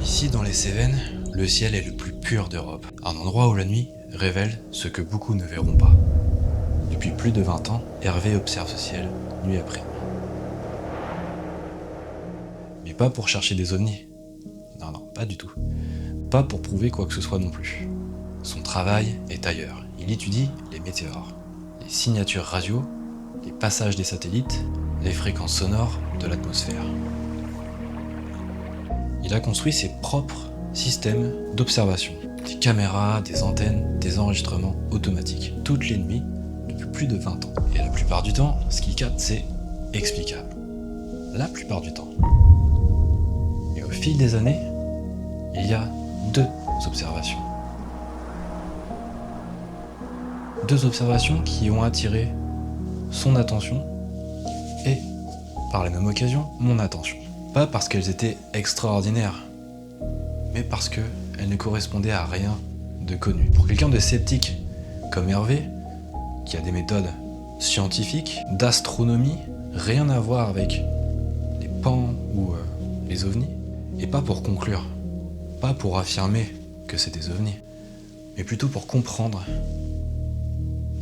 Ici, dans les Cévennes, le ciel est le plus pur d'Europe. Un endroit où la nuit révèle ce que beaucoup ne verront pas. Depuis plus de 20 ans, Hervé observe ce ciel, nuit après nuit. Mais pas pour chercher des ovnis. Non, pas du tout. Pas pour prouver quoi que ce soit non plus. Son travail est ailleurs. Il étudie les météores, les signatures radio, les passages des satellites, les fréquences sonores de l'atmosphère. Il a construit ses propres systèmes d'observation. Des caméras, des antennes, des enregistrements automatiques. Toutes les nuits, depuis plus de 20 ans. Et la plupart du temps, ce qu'il capte, c'est explicable. La plupart du temps. Et au fil des années, il y a 2 observations. 2 observations qui ont attiré son attention et, par la même occasion, mon attention. Pas parce qu'elles étaient extraordinaires, mais parce qu'elles ne correspondaient à rien de connu. Pour quelqu'un de sceptique comme Hervé, qui a des méthodes scientifiques, d'astronomie, rien à voir avec les pans ou les ovnis, et pas pour conclure, pas pour affirmer que c'est des ovnis, mais plutôt pour comprendre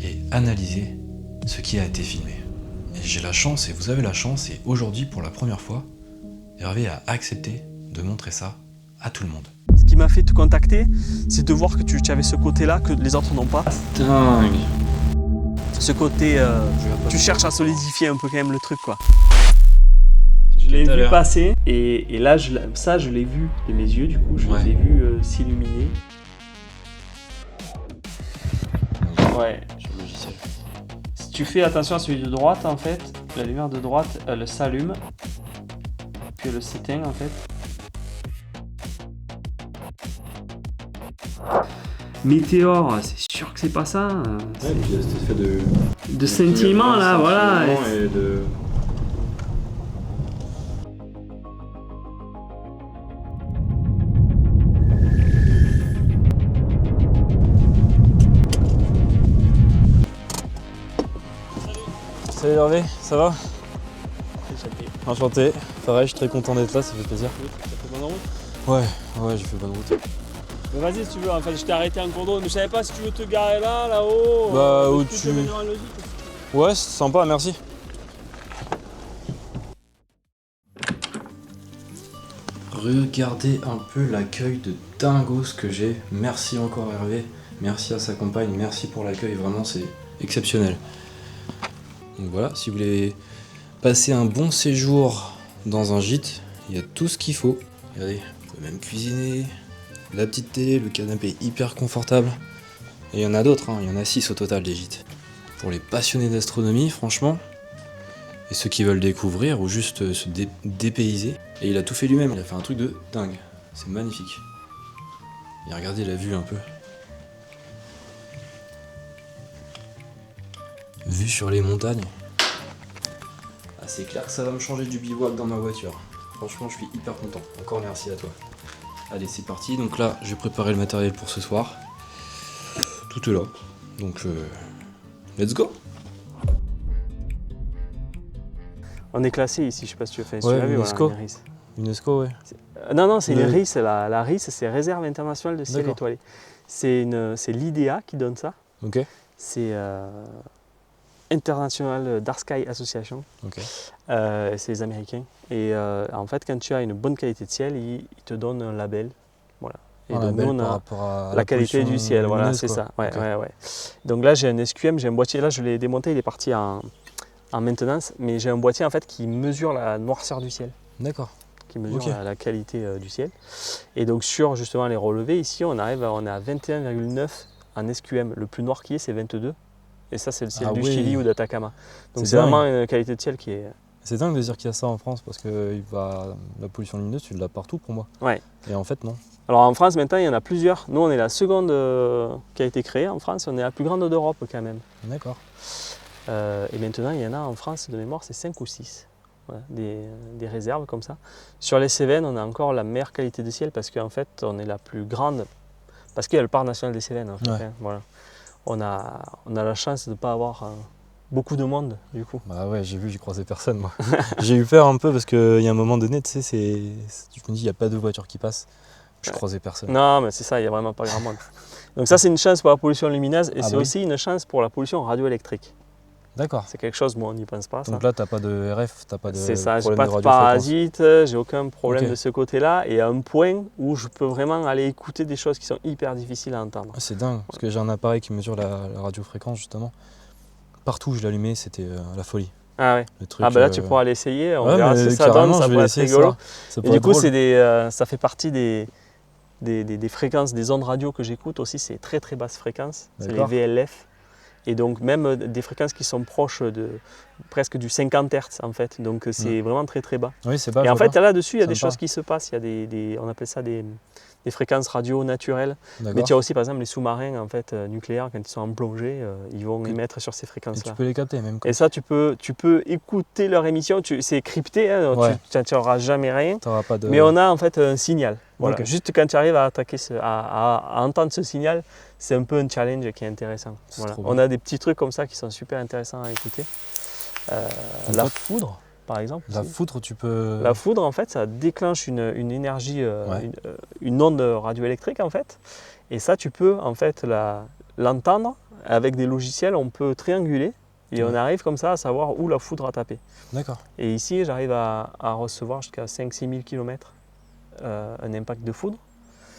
et analyser ce qui a été filmé. Et j'ai la chance, et vous avez la chance, et aujourd'hui, pour la première fois, Hervé a accepté de montrer ça à tout le monde. Ce qui m'a fait te contacter, c'est de voir que tu avais ce côté-là que les autres n'ont pas. Dingue. Ce côté, tu cherches à solidifier un peu quand même le truc, quoi. Je l'ai vu passer, et là, je l'ai vu de mes yeux, du coup, je l'ai vu s'illuminer. Ouais. Logiciel. Si tu fais attention à celui de droite, en fait, la lumière de droite, elle s'allume, puis elle s'éteint, en fait. Météore, c'est sûr que c'est pas ça. Ouais, et puis il y a cet effet de sentiment là, voilà. Et de... Salut Hervé, ça va? Enchanté, pareil, je suis très content d'être là, ça fait plaisir. T'as fait bonne route? Ouais, j'ai fait bonne route. Mais vas-y si tu veux, en fait je t'ai arrêté en cours d'eau, mais je savais pas si tu veux te garer là-haut. Bah où tu... Ouais, c'est sympa, merci. Regardez un peu l'accueil de dingos que j'ai. Merci encore Hervé, merci à sa compagne, merci pour l'accueil, vraiment c'est exceptionnel. Donc voilà, si vous voulez passer un bon séjour dans un gîte, il y a tout ce qu'il faut. Regardez, vous pouvez même cuisiner, la petite télé, le canapé hyper confortable. Et il y en a d'autres, il y en a 6 au total des gîtes. Pour les passionnés d'astronomie, franchement, et ceux qui veulent découvrir ou juste se dépayser. Et il a tout fait lui-même, il a fait un truc de dingue. C'est magnifique. Et regardez la vue un peu. Vue sur les montagnes. Ah, c'est clair que ça va me changer du bivouac dans ma voiture. Franchement, je suis hyper content. Encore merci à toi. Allez, c'est parti. Donc là, j'ai préparé le matériel pour ce soir. Tout est là. Donc, let's go. On est classé ici, je sais pas si tu as fait. Ouais, vu, UNESCO. voilà, RIS. UNESCO, ouais. Non, c'est une RIS. La RIS, c'est Réserve internationale de ciel étoilé. C'est l'IDEA qui donne ça. Ok. C'est International Dark Sky Association. Ok. C'est les Américains. Et en fait, quand tu as une bonne qualité de ciel, ils te donnent un label. Voilà. Et Un donc label nous, on par a rapport à la qualité du ciel. Voilà, c'est quoi. ça. Ouais, Okay. ouais. Donc là, j'ai un SQM, j'ai un boîtier. Là, je l'ai démonté, il est parti en maintenance. Mais j'ai un boîtier en fait qui mesure la noirceur du ciel. D'accord. Qui mesure la qualité du ciel. Et donc sur justement les relevés, ici, on est à 21,9 en SQM. Le plus noir qui est, c'est 22. Et ça, c'est le ciel du Chili ou d'Atacama. Donc c'est vraiment une qualité de ciel qui est... C'est dingue de dire qu'il y a ça en France parce que la pollution lumineuse, tu l'as partout pour moi. Ouais. Et en fait, non. Alors en France, maintenant, il y en a plusieurs. Nous, on est la seconde qui a été créée en France. On est la plus grande d'Europe quand même. D'accord. Et maintenant, il y en a en France, de mémoire, c'est 5 ou 6. Voilà, des réserves comme ça. Sur les Cévennes, on a encore la meilleure qualité de ciel parce qu'en fait, on est la plus grande. Parce qu'il y a le parc national des Cévennes. En fait, ouais. Voilà. On a la chance de ne pas avoir beaucoup de monde du coup. Bah ouais, j'ai vu, j'ai croisé personne moi. J'ai eu peur un peu parce qu'il y a un moment donné, tu sais, tu me dis, il n'y a pas de voiture qui passe. Je croisais personne. Non, mais c'est ça, il n'y a vraiment pas grand monde. Donc ça, c'est une chance pour la pollution lumineuse et c'est oui. aussi une chance pour la pollution radioélectrique. D'accord. C'est quelque chose, moi, on n'y pense pas. Donc là, tu n'as pas de RF, tu n'as pas de c'est ça, j'ai problème pas de de parasites, j'ai aucun problème Ok. de ce côté-là. Et à un point où je peux vraiment aller écouter des choses qui sont hyper difficiles à entendre. Ah, c'est dingue, parce que j'ai un appareil qui mesure la radiofréquence justement. Partout où je l'allumais, c'était la folie. Ah ouais. Le truc, Ah bah là, tu pourras l'essayer, on ouais, verra mais si ça donne, carrément, ça je vais pourrait être essayer rigolo. ça Et pourrait du coup, être drôle. ça fait partie des fréquences, des ondes radio que j'écoute aussi, c'est très très basse fréquence, c'est les D'accord. VLF. Et donc même des fréquences qui sont proches de presque du 50 Hz en fait, donc c'est vraiment très très bas. Oui, c'est pas. Et en fait là-dessus, il y a des Sympa. choses qui se passent, il y a on appelle ça des fréquences radio naturelles. Mais D'accord. tu as aussi par exemple les sous-marins en fait, nucléaires, quand ils sont en plongée, ils vont émettre sur ces Et fréquences-là. tu peux les capter même. Et ça, tu peux écouter leur émission, c'est crypté, hein, Ouais. tu n'auras jamais rien. T'auras pas de. Mais on a en fait un signal. Voilà. Ok. Juste quand tu arrives à à entendre ce signal, c'est un peu un challenge qui est intéressant. C'est Voilà. trop On bien. a des petits trucs comme ça qui sont super intéressants à écouter. Donc La toi, foudre, par exemple. La aussi. foudre, tu peux. La foudre, en fait, ça déclenche une énergie, Ouais. une onde radioélectrique, en fait. Et ça, tu peux en fait l'entendre. Avec des logiciels, on peut trianguler. Et on Ouais. arrive comme ça à savoir où la foudre a tapé. D'accord. Et ici, j'arrive à recevoir jusqu'à 5-6 000 km un impact de foudre.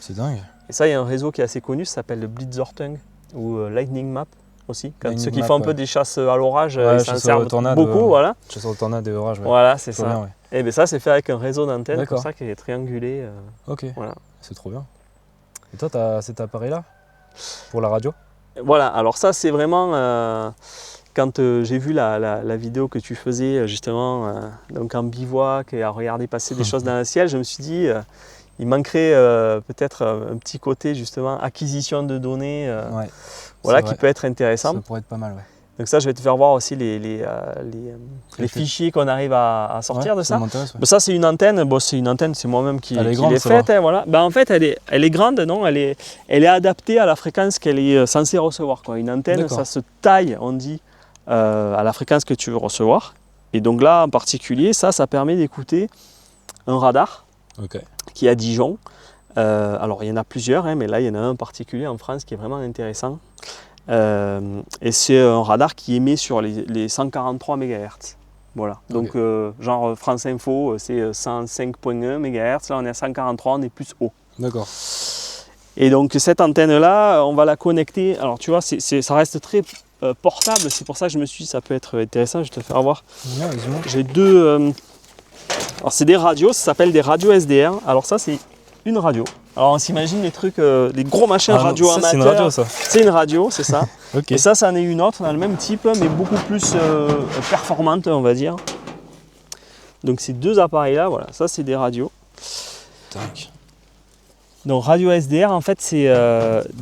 C'est dingue. Et ça, il y a un réseau qui est assez connu, ça s'appelle le Blitzortung ou Lightning Map aussi. Lightning Ceux qui Map, font un peu ouais. des chasses à l'orage, Ouais, ils s'en chasse aux servent tornades, beaucoup. Voilà, Chasseur de tornades et orages, ouais. voilà c'est Je vois ça. bien, ouais. Et bien ça, c'est fait avec un réseau d'antennes comme D'accord. ça qui est triangulé. Ok. Voilà. C'est trop bien. Et toi, t'as cet appareil-là pour la radio? Voilà, alors ça, c'est vraiment. Quand j'ai vu la vidéo que tu faisais justement donc en bivouac et à regarder passer des choses dans le ciel, je me suis dit il manquerait peut-être un petit côté justement acquisition de données Ouais. voilà, C'est qui vrai. peut être intéressant. Ça pourrait être pas mal, ouais. Donc ça, je vais te faire voir aussi les fichiers qu'on arrive à sortir Ouais, de ça. m'intéresse, ouais. Bon, ça, c'est une antenne. Bon, c'est une antenne, c'est moi-même qui Elle est l'ai grande, ça faite. Hein, voilà. Ben, en fait, elle est grande, non, elle est adaptée à la fréquence qu'elle est censée recevoir, quoi. Une antenne, D'accord. ça se taille, on dit, à la fréquence que tu veux recevoir. Et donc là, en particulier, ça permet d'écouter un radar Ok. qui est à Dijon. Alors, il y en a plusieurs, hein, mais là, il y en a un en particulier en France qui est vraiment intéressant. Et c'est un radar qui émet sur les 143 MHz. Voilà. Donc, genre France Info, c'est 105.1 MHz. Là, on est à 143, on est plus haut. D'accord. Et donc, cette antenne-là, on va la connecter. Alors, tu vois, ça reste très portable. C'est pour ça que je me suis dit, ça peut être intéressant. Je vais te faire voir. Ouais, dis-moi. J'ai deux. Alors, c'est des radios, ça s'appelle des radios SDR. Alors, ça, c'est une radio. Alors, on s'imagine les trucs, les gros machins radio ça, amateurs. c'est une radio, ça. C'est une radio, c'est ça. Ok. Et ça en est une autre, dans le même type, mais beaucoup plus performante, on va dire. Donc, ces deux appareils-là, voilà, ça, c'est des radios. Tac. Donc, radio SDR, en fait, c'est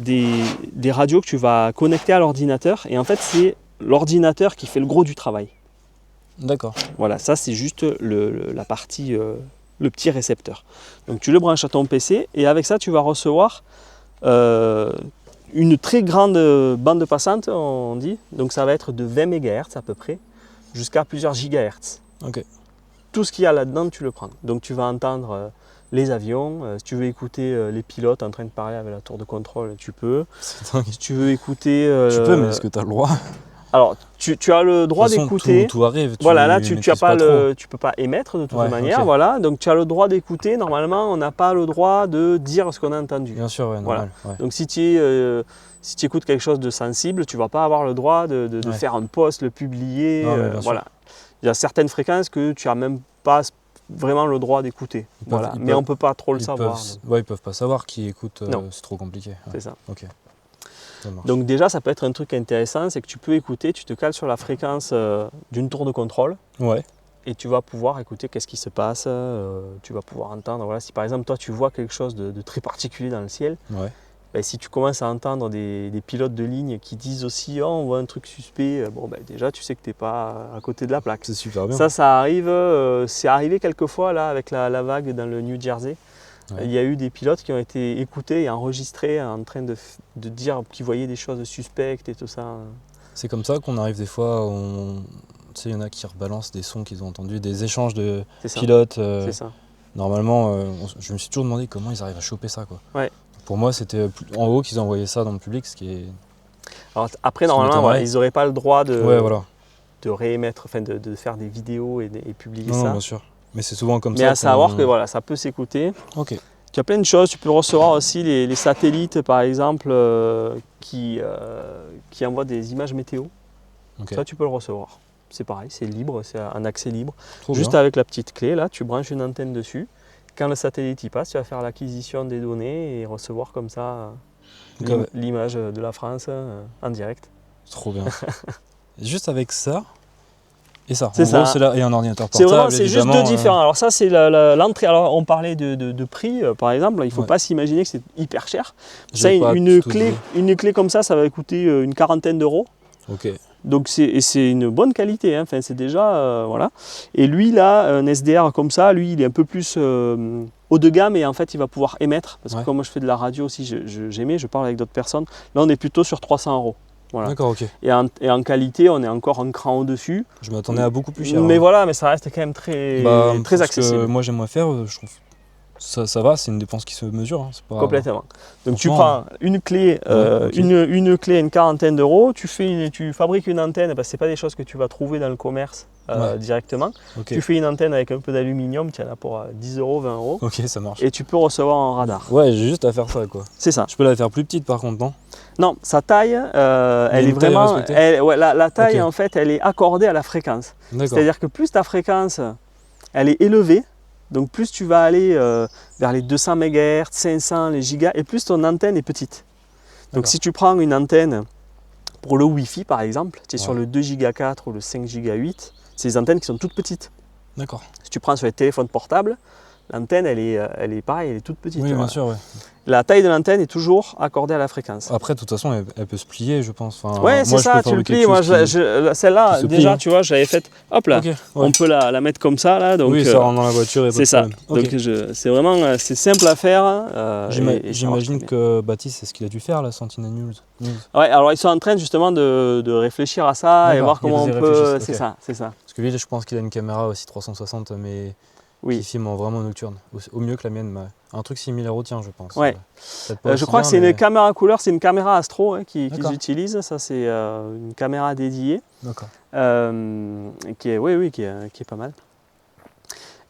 des radios que tu vas connecter à l'ordinateur. Et en fait, c'est l'ordinateur qui fait le gros du travail. D'accord. Voilà, ça, c'est juste la partie, le petit récepteur. Donc, tu le branches à ton PC et avec ça, tu vas recevoir une très grande bande passante, on dit. Donc, ça va être de 20 MHz à peu près jusqu'à plusieurs gigahertz. Ok. Tout ce qu'il y a là-dedans, tu le prends. Donc, tu vas entendre les avions. Si tu veux écouter les pilotes en train de parler avec la tour de contrôle, tu peux. C'est dingue. Si tu veux écouter... Tu peux, mais est-ce que tu as le droit? Alors, tu as le droit De toute façon, d'écouter. tout arrive. Voilà, là, tu maîtrises as pas trop. tu peux pas émettre de toute Ouais, manière. ok. Voilà, donc tu as le droit d'écouter. Normalement, on n'a pas le droit de dire ce qu'on a entendu. Bien sûr, ouais, normal. Ouais. Donc, si tu écoutes quelque chose de sensible, tu vas pas avoir le droit de Ouais. faire un post, le publier. Non, mais bien sûr. Voilà. Il y a certaines fréquences que tu n'as même pas vraiment le droit d'écouter. Ils peuvent- Voilà. ils Mais peuvent- on peut pas trop le Ils savoir. peuvent, ouais, ils peuvent pas savoir qui écoute. Non. C'est trop compliqué. Ouais. C'est ça. Ok. Ça marche. Donc déjà, ça peut être un truc intéressant, c'est que tu peux écouter, tu te cales sur la fréquence d'une tour de contrôle. Ouais. Et tu vas pouvoir écouter qu'est-ce qui se passe, tu vas pouvoir entendre, voilà, si par exemple toi tu vois quelque chose de très particulier dans le ciel, Ouais. ben, si tu commences à entendre des pilotes de ligne qui disent aussi oh, on voit un truc suspect, bon ben déjà tu sais que tu n'es pas à côté de la plaque. C'est super bien. Ça arrive, c'est arrivé quelques fois là avec la vague dans le New Jersey. Ouais. Il y a eu des pilotes qui ont été écoutés et enregistrés en train de dire qu'ils voyaient des choses suspectes et tout ça. C'est comme ça qu'on arrive des fois, tu sais, il y en a qui rebalancent des sons qu'ils ont entendus, des échanges de pilotes. C'est ça. Normalement, je me suis toujours demandé comment ils arrivent à choper ça, quoi. Ouais. Pour moi, c'était en haut qu'ils envoyaient ça dans le public, ce qui est... Alors après, normalement, voilà, ils n'auraient pas le droit de, voilà. de réémettre, enfin de faire des vidéos et publier Non, ça. bien sûr. Mais c'est souvent comme Mais ça. à savoir que voilà, ça peut s'écouter. Ok. Tu as plein de choses, tu peux recevoir aussi les satellites par exemple qui envoient des images météo. Okay. Ça tu peux le recevoir. C'est pareil, c'est libre, c'est un accès libre. Trop Juste bien. avec la petite clé, là tu branches une antenne dessus. Quand le satellite y passe, tu vas faire l'acquisition des données et recevoir comme ça l'image de la France en direct. Trop bien. Juste avec ça. Et ça, c'est ça. Gros, c'est là, et un ordinateur portable. C'est juste deux différents. Alors ça c'est l'entrée. Alors on parlait de prix par exemple, il ne faut pas s'imaginer que c'est hyper cher. Ça, une clé comme ça va coûter une quarantaine d'euros. Ok. Donc c'est une bonne qualité, hein. Enfin, c'est déjà voilà. Et lui là, un SDR comme ça, lui il est un peu plus haut de gamme et en fait il va pouvoir émettre. Parce que comme moi je fais de la radio aussi, j'émets, je parle avec d'autres personnes. Là on est plutôt sur 300 €. Voilà. D'accord, ok. Et en qualité, on est encore un cran au-dessus. Je m'attendais à beaucoup plus cher. Mais voilà, mais ça reste quand même très accessible. Que moi j'aimerais faire, je trouve ça va, c'est une dépense qui se mesure. Hein, pas... Complètement. Donc tu prends une clé, une clé, une quarantaine d'euros, tu fabriques une antenne, parce que ce n'est pas des choses que tu vas trouver dans le commerce directement. Okay. Tu fais une antenne avec un peu d'aluminium, tu en as pour 10 €, 20 €. Ok, ça marche. Et tu peux recevoir un radar. Ouais, j'ai juste à faire ça, quoi. C'est ça. Je peux la faire plus petite par contre, non? Non, sa taille, elle est vraiment... la taille, en fait, elle est accordée à la fréquence. C'est-à-dire que plus ta fréquence, elle est élevée, donc plus tu vas aller vers les 200 MHz, 500, les gigas, et plus ton antenne est petite. Donc si tu prends une antenne pour le Wi-Fi par exemple, tu es sur le 2 Go 4 ou le 5 Go 8, c'est des antennes qui sont toutes petites. D'accord. Si tu prends sur les téléphones portables, l'antenne elle est pareille, elle est toute petite. Oui, bien sûr, ouais. La taille de l'antenne est toujours accordée à la fréquence. Après, de toute façon, elle peut se plier, je pense. Enfin, ouais, c'est ça, tu le plies. Moi, celle-là, déjà, plie, tu vois, je l'avais faite. Hop là, on peut la mettre comme ça, là. Donc, oui, ça rentre dans la voiture. C'est ça. Donc, c'est vraiment simple à faire. J'imagine que Baptiste, c'est ce qu'il a dû faire, la Sentinel News. Ouais, alors ils sont en train justement de réfléchir à ça et voir comment on peut. C'est ça, c'est ça. Parce que lui, je pense qu'il a une caméra aussi 360, mais qui filme vraiment nocturne. Au mieux que la mienne. Un truc similaire au tien, je pense. Ouais. Je crois que c'est une caméra couleur, c'est une caméra Astro qu'ils utilisent. Ça, c'est une caméra dédiée. D'accord. Qui est pas mal.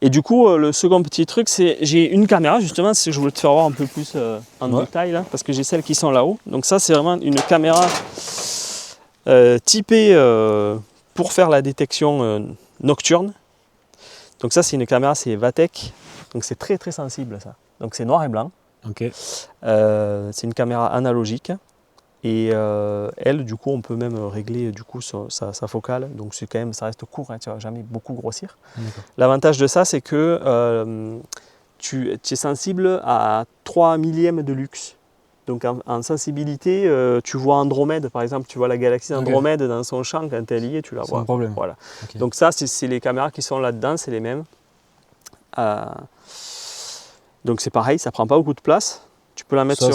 Et du coup, le second petit truc, c'est j'ai une caméra, justement, je voulais te faire voir un peu plus en détail, là, parce que j'ai celles qui sont là-haut. Donc ça, c'est vraiment une caméra typée pour faire la détection nocturne. Donc ça, c'est une caméra, c'est Vatek. Donc c'est très très sensible, ça. Donc c'est noir et blanc. Okay. C'est une caméra analogique. Et elle, du coup, on peut même régler du coup sa focale. Donc c'est quand même, ça reste court, hein, tu ne vas jamais beaucoup grossir. L'avantage de ça, c'est que tu es sensible à 3 millièmes de luxe. Donc en sensibilité, tu vois Andromède, par exemple, tu vois la galaxie Andromède dans son champ, quand elle y est, tu la vois. Sans problème. Voilà. Donc ça, c'est les caméras qui sont là-dedans, c'est les mêmes. Donc c'est pareil, ça prend pas beaucoup de place. Tu peux la mettre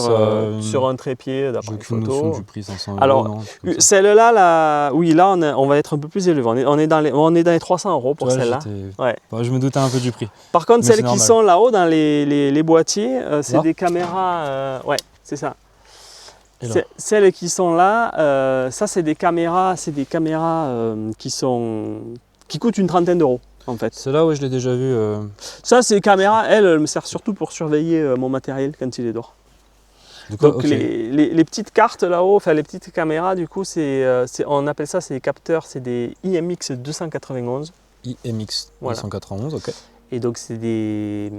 sur un trépied d'après photo. Notion du prix, 500 €. Alors, celle-là, oui, là on va être un peu plus élevé. On est dans les 300 € pour celle-là. Ouais. Je me doutais un peu du prix. Par contre, celles qui sont là-haut dans les boîtiers, c'est des caméras. Ouais, c'est ça. Celles qui sont là, ça c'est des caméras, qui coûtent une trentaine d'euros. En fait. Celle-là, oui, je l'ai déjà vu. Ça, c'est des caméras, elle me sert surtout pour surveiller mon matériel quand il est dehors. Donc les petites cartes là-haut, enfin les petites caméras, du coup, on appelle ça, c'est des capteurs, c'est des IMX 291. IMX 291, ok. Et donc c'est des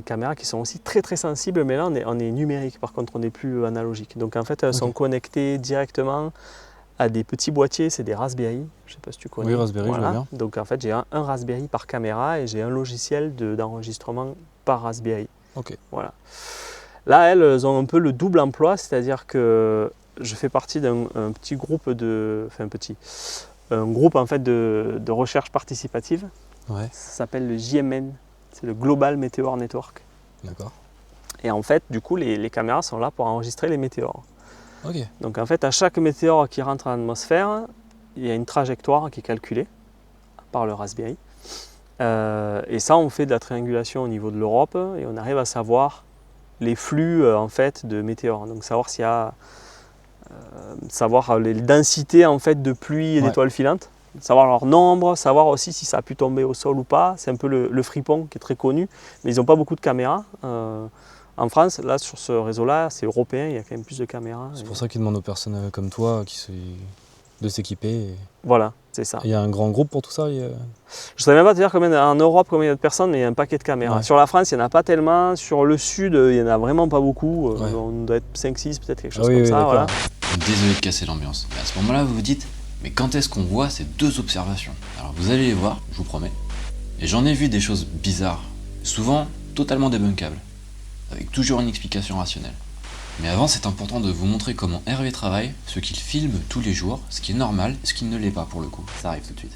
caméras qui sont aussi très très sensibles, mais là on est numérique, par contre on n'est plus analogique. Donc en fait elles sont connectées directement à des petits boîtiers, c'est des Raspberry, je ne sais pas si tu connais. Oui, Raspberry, je vois bien. Donc en fait j'ai un Raspberry par caméra et j'ai un logiciel d'enregistrement par Raspberry. Ok. Voilà. Là elles ont un peu le double emploi, c'est-à-dire que je fais partie d'un petit groupe un groupe en fait de recherche participative. Ouais. Ça s'appelle le JMN, c'est le Global Meteor Network. D'accord. Et en fait, du coup, les caméras sont là pour enregistrer les météores. Ok. Donc en fait, à chaque météore qui rentre en atmosphère, il y a une trajectoire qui est calculée par le Raspberry. Et ça, on fait de la triangulation au niveau de l'Europe et on arrive à savoir les flux en fait, de météores. Donc savoir s'il y a savoir les densités en fait, de pluie et d'étoiles filantes, savoir leur nombre, savoir aussi si ça a pu tomber au sol ou pas. C'est un peu le fripon qui est très connu, mais ils n'ont pas beaucoup de caméras. En France, là, sur ce réseau-là, c'est européen, il y a quand même plus de caméras. C'est pour ça qu'ils demandent aux personnes comme toi de s'équiper. Et... Voilà, c'est ça. Il y a un grand groupe pour tout ça Je ne saurais même pas te dire en Europe combien il y a de personnes, mais il y a un paquet de caméras. Ouais. Sur la France, il n'y en a pas tellement. Sur le sud, il n'y en a vraiment pas beaucoup. On doit être 5-6, peut-être quelque chose comme ça. Voilà. Désolé de casser l'ambiance. Mais à ce moment-là, vous vous dites, mais quand est-ce qu'on voit ces deux observations? Alors vous allez les voir, je vous promets. Et j'en ai vu des choses bizarres, souvent totalement débunkables, avec toujours une explication rationnelle. Mais avant, c'est important de vous montrer comment Hervé travaille, ce qu'il filme tous les jours, ce qui est normal, ce qui ne l'est pas pour le coup. Ça arrive tout de suite.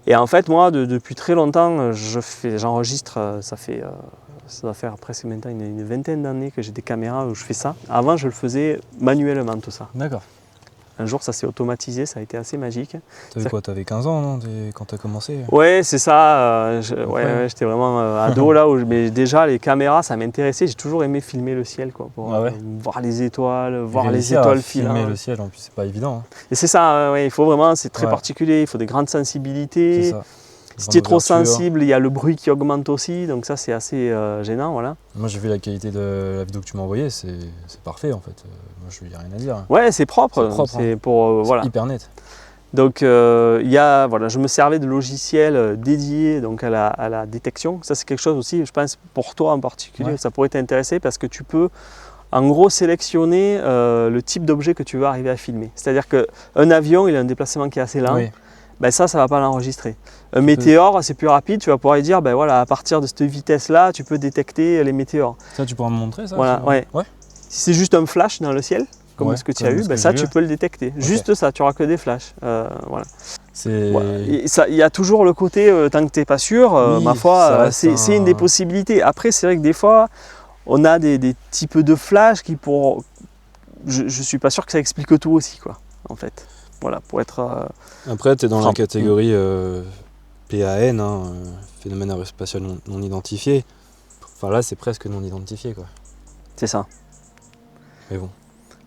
Et en fait, moi, depuis très longtemps, j'enregistre, ça doit faire presque maintenant une vingtaine d'années que j'ai des caméras où je fais ça. Avant, je le faisais manuellement, tout ça. D'accord. Un jour, ça s'est automatisé, ça a été assez magique. T'avais quoi? T'avais 15 ans, non, quand t'as commencé? Ouais, c'est ça. J'étais vraiment ado là. Mais déjà, les caméras, ça m'intéressait. J'ai toujours aimé filmer le ciel, quoi, pour voir les étoiles, voir les étoiles filantes. Filmer le ciel, en plus, c'est pas évident. Hein. Et c'est ça, il faut vraiment, c'est très particulier. Il faut des grandes sensibilités. C'est ça. Si tu es trop sensible, il y a le bruit qui augmente aussi, donc ça c'est assez gênant. Voilà. Moi j'ai vu la qualité de la vidéo que tu m'as envoyée, c'est parfait en fait. Moi je n'ai rien à dire. Ouais, c'est propre. C'est voilà. Hyper net. Donc je me servais de logiciels dédiés donc, à la détection. Ça c'est quelque chose aussi, je pense, pour toi en particulier, ça pourrait t'intéresser parce que tu peux en gros sélectionner le type d'objet que tu veux arriver à filmer. C'est-à-dire qu'un avion, il a un déplacement qui est assez lent. Oui. Ben ça ne va pas l'enregistrer. Un météore, c'est plus rapide, tu vas pouvoir lui dire, ben voilà, à partir de cette vitesse-là, tu peux détecter les météores. Ça, tu pourras me montrer ça? Voilà, ouais. Si c'est juste un flash dans le ciel, comme ce que tu as eu, ben ça, tu peux le détecter. Okay. Juste ça, tu n'auras que des flashs. Voilà. Il y a toujours le côté, tant que tu n'es pas sûr, ma foi, c'est une des possibilités. Après, c'est vrai que des fois, on a des types de flashs qui pour... Je ne suis pas sûr que ça explique tout aussi, quoi, en fait. Voilà, pour être... Après, tu es dans la catégorie PAN, hein, phénomène aérospatial non identifié. Enfin là, c'est presque non identifié, quoi. C'est ça. Mais bon.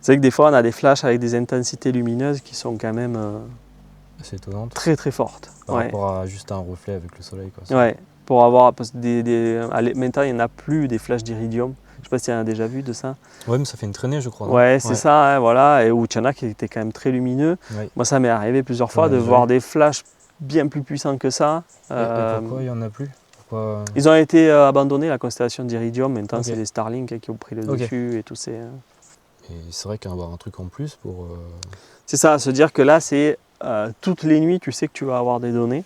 C'est vrai que des fois, on a des flashs avec des intensités lumineuses qui sont quand même c'est étonnant. Très très fortes. Par rapport à juste un reflet avec le soleil, quoi. Ouais, pour avoir... Parce que maintenant, il n'y en a plus des flashs d'iridium. Je ne sais pas si tu en as déjà vu de ça. Ouais, mais ça fait une traînée, je crois. Ouais, c'est ça, hein, voilà. Et où il y en a qui étaient quand même très lumineux. Ouais. Moi, ça m'est arrivé plusieurs fois de voir des flashs bien plus puissants que ça. Et pourquoi il n'y en a plus? Ils ont été abandonnés, la constellation d'Iridium. Maintenant, c'est les Starlink qui ont pris le dessus et tout ces... Et c'est vrai qu'avoir un truc en plus pour... C'est ça, se dire que là, c'est toutes les nuits, tu sais que tu vas avoir des données.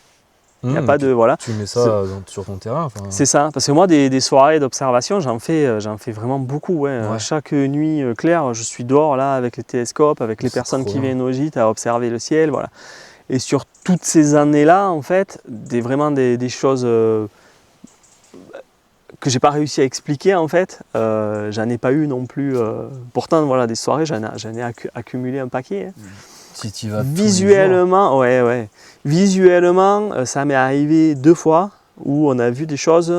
Il n'y a pas de... Voilà. Tu mets ça sur ton terrain. C'est ça, parce que moi, des soirées d'observation, j'en fais vraiment beaucoup. Ouais. Chaque nuit claire, je suis dehors là avec les télescopes, avec les personnes qui viennent au gîte à observer le ciel. Voilà. Et sur toutes ces années-là, en fait, vraiment des choses que j'ai pas réussi à expliquer, en fait. J'en ai pas eu non plus. Pourtant, voilà, des soirées, j'en ai accumulé un paquet. Hein. Si tu vas visuellement, visuellement, ça m'est arrivé 2 fois où on a vu des choses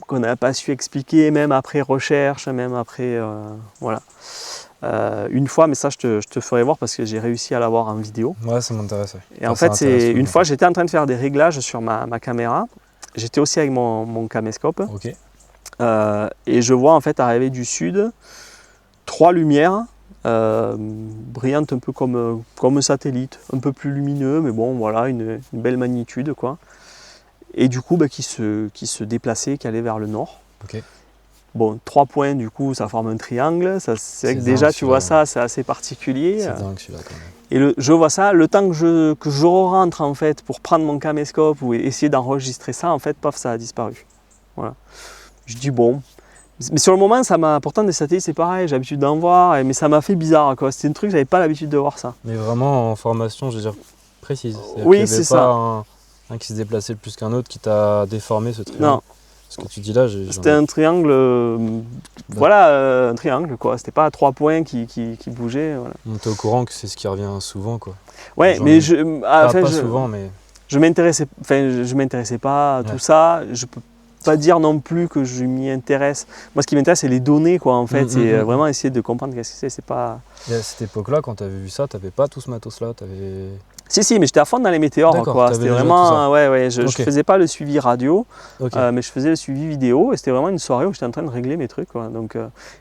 qu'on n'a pas su expliquer, même après recherche, même après, voilà. Une fois, mais ça je te ferai voir parce que j'ai réussi à l'avoir en vidéo. Ouais, ça m'intéresse. Et en fait, une fois, j'étais en train de faire des réglages sur ma caméra. J'étais aussi avec mon caméscope. Okay. Et je vois en fait arriver du sud 3 lumières. Brillante un peu comme un satellite, un peu plus lumineux, mais bon voilà, une belle magnitude quoi. Et du coup qui se déplaçait, qui allait vers le nord. Okay. Bon, 3 points du coup ça forme un triangle, c'est vrai que déjà tu vois ça, c'est assez particulier. C'est dingue celui-là quand même. Et je vois ça, le temps que je rentre en fait pour prendre mon caméscope ou essayer d'enregistrer ça, en fait, paf, ça a disparu. Voilà. Je dis bon. Mais sur le moment, ça m'a. Pourtant, des satellites, c'est pareil, j'ai l'habitude d'en voir, mais ça m'a fait bizarre, quoi. C'était un truc, j'avais pas l'habitude de voir ça. Mais vraiment en formation, je veux dire, précise. Oui, c'est ça. Un qui se déplaçait plus qu'un autre qui t'a déformé ce truc. Non. Ce que tu dis là, C'était un triangle, voilà, un triangle quoi. C'était pas 3 points qui bougeaient. Voilà. Tu es au courant que c'est ce qui revient souvent quoi. Ouais, J'en mais ai- pas souvent, mais je m'intéressais pas à tout ça. Je peux pas dire non plus que je m'y intéresse. Moi, ce qui m'intéresse, c'est les données, quoi, en fait. C'est vraiment essayer de comprendre qu'est-ce que c'est. C'est pas. Et à cette époque-là, quand tu avais vu ça, tu n'avais pas tout ce matos-là. Si, mais j'étais à fond dans les météores, quoi. C'était vraiment, ouais. Je faisais pas le suivi radio, mais je faisais le suivi vidéo. Et c'était vraiment une soirée où j'étais en train de régler mes trucs, quoi. Donc,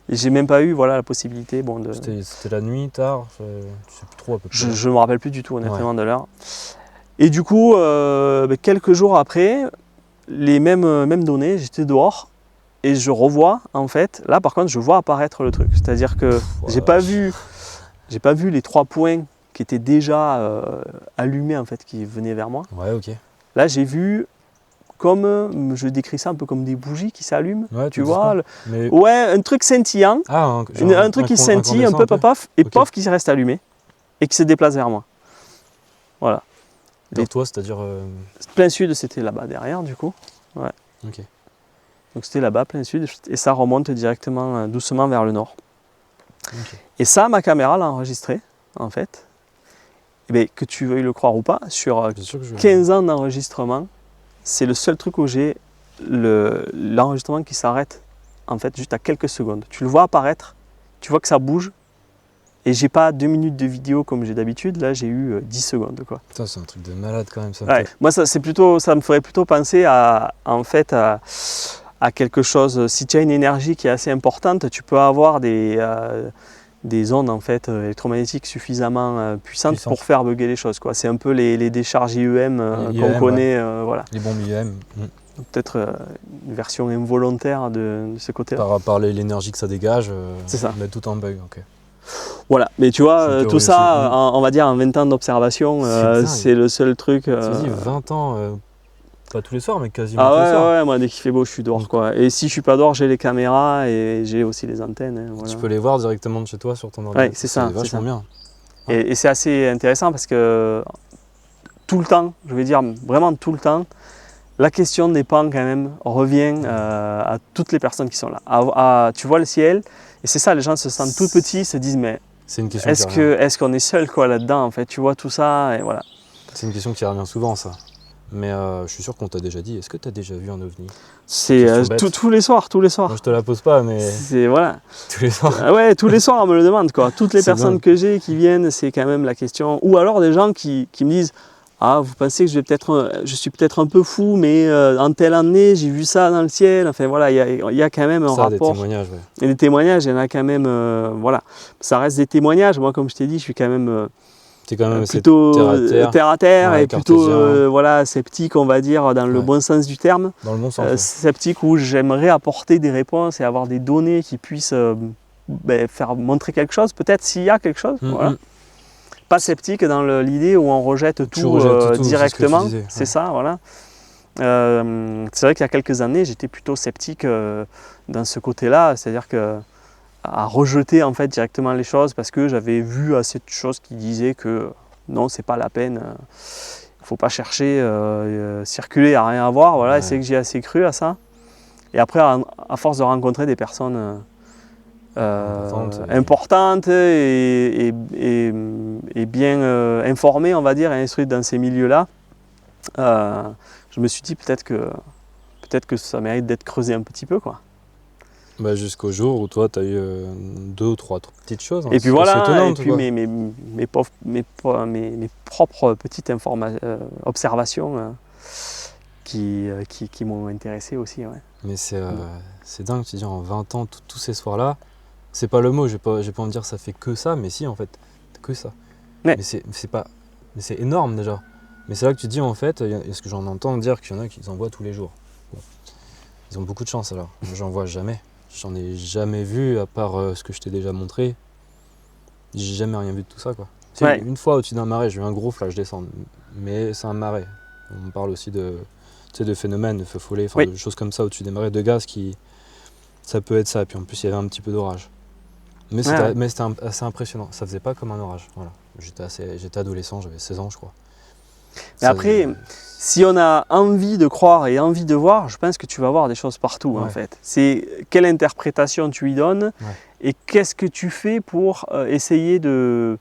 j'ai même pas eu, voilà, la possibilité, bon, de. C'était la nuit, tard. Tu sais plus trop à peu près. Je me rappelle plus du tout, honnêtement, de l'heure. Et du coup, quelques jours après, les mêmes données, j'étais dehors et je revois, en fait, là par contre, je vois apparaître le truc. C'est-à-dire que j'ai pas vu les 3 points qui étaient déjà allumés, en fait, qui venaient vers moi. Ouais, ok. Là, j'ai vu, comme, je décris ça un peu comme des bougies qui s'allument, ouais, tu vois. Mais... Ouais, un truc scintillant, un truc qui scintille un peu, paf, et pof, qui reste allumé et qui se déplace vers moi. Voilà. Vers toi, c'est-à-dire Plein sud, c'était là-bas derrière, du coup. Ouais. Ok. Donc c'était là-bas, plein sud, et ça remonte directement, doucement vers le nord. Okay. Et ça, ma caméra l'a enregistré, en fait. Et bien, que tu veuilles le croire ou pas, sur 15 ans d'enregistrement, c'est le seul truc où j'ai l'enregistrement qui s'arrête, en fait, juste à quelques secondes. Tu le vois apparaître, tu vois que ça bouge, et j'ai pas 2 minutes de vidéo comme j'ai d'habitude, là j'ai eu 10 secondes, quoi. Putain, c'est un truc de malade quand même ça. Ouais. Moi ça me ferait plutôt penser à quelque chose. Si tu as une énergie qui est assez importante, tu peux avoir des ondes, en fait, électromagnétiques suffisamment puissantes pour faire bugger les choses, quoi. C'est un peu les décharges IEM qu'on connaît, voilà. Les bombes IEM. Peut-être une version involontaire de ce côté-là. Par l'énergie que ça dégage, c'est ça. Mettre tout en bug, ok. Voilà, mais tu vois, tout ça, on va dire en 20 ans d'observation, c'est le seul truc. Tu dis 20 ans, pas tous les soirs, mais quasiment tous les soirs. Ouais, moi dès qu'il fait beau, je suis dehors, quoi. Et si je suis pas dehors, j'ai les caméras et j'ai aussi les antennes. Hein, voilà. Tu peux les voir directement de chez toi sur ton ordinateur. Ouais, c'est ça. C'est vachement bien. Et c'est assez intéressant parce que tout le temps, je vais dire vraiment tout le temps, la question des pans quand même revient à toutes les personnes qui sont là. Tu vois le ciel, et c'est ça, les gens se sentent tout petits, se disent mais c'est une question est-ce qu'on est seul, quoi, là-dedans, en fait, tu vois tout ça, et voilà. C'est une question qui revient souvent, ça. Mais je suis sûr qu'on t'a déjà dit, est-ce que tu as déjà vu un ovni? C'est tous les soirs. Moi, je te la pose pas, mais... C'est, voilà. Tous les soirs. Ouais, tous les soirs, on me le demande, quoi. Toutes les personnes que j'ai qui viennent, c'est quand même la question. Ou alors des gens qui me disent, ah, vous pensez que je suis peut-être un peu fou, mais en telle année, j'ai vu ça dans le ciel. Enfin, voilà, il y a quand même un rapport. Des témoignages, ouais. Et des témoignages, il y en a quand même, voilà. Ça reste des témoignages. Moi, comme je t'ai dit, je suis quand même... T'es quand même plutôt terre à terre, ouais, et plutôt voilà, sceptique, on va dire, dans le bon sens du terme. Dans le bon sens. Sceptique où j'aimerais apporter des réponses et avoir des données qui puissent faire montrer quelque chose, peut-être s'il y a quelque chose. Voilà. Pas sceptique dans l'idée où on rejette tout directement, c'est ça, voilà. C'est vrai qu'il y a quelques années, j'étais plutôt sceptique dans ce côté-là, c'est-à-dire que à rejeter, en fait, directement les choses parce que j'avais vu assez de choses qui disaient que non, c'est pas la peine, il faut pas chercher, circuler, à rien à voir, voilà. Ouais. Et c'est que j'ai assez cru à ça. Et après, à force de rencontrer des personnes importantes et bien informées, on va dire, et instruites dans ces milieux-là, je me suis dit peut-être que ça mérite d'être creusé un petit peu, quoi. Bah, jusqu'au jour où toi, tu as eu 2 ou 3 petites choses. Hein. Et puis voilà, étonnant, et puis mes propres petites observations qui m'ont intéressé aussi. Ouais. Mais c'est dingue, tu dis, en 20 ans, tous ces soirs-là, c'est pas le mot, je vais pas me dire ça fait que ça, mais si, en fait, que ça. Ouais. Mais c'est énorme déjà. Mais c'est là que tu dis, en fait, est-ce que j'en entends dire qu'il y en a qui en voient tous les jours. Bon. Ils ont beaucoup de chance alors, j'en vois jamais. J'en ai jamais vu, à part ce que je t'ai déjà montré. J'ai jamais rien vu de tout ça, quoi. Ouais. Une fois au-dessus d'un marais, j'ai eu un gros flash descendre. Mais c'est un marais. On parle aussi de phénomènes, de feux follets, de choses comme ça au-dessus des marais de gaz qui... Ça peut être ça. Et puis en plus, il y avait un petit peu d'orage. Mais c'était assez impressionnant. Ça faisait pas comme un orage. Voilà. J'étais adolescent, j'avais 16 ans, je crois. Mais après, si on a envie de croire et envie de voir, je pense que tu vas voir des choses partout en fait. C'est quelle interprétation tu y donnes et qu'est-ce que tu fais pour essayer de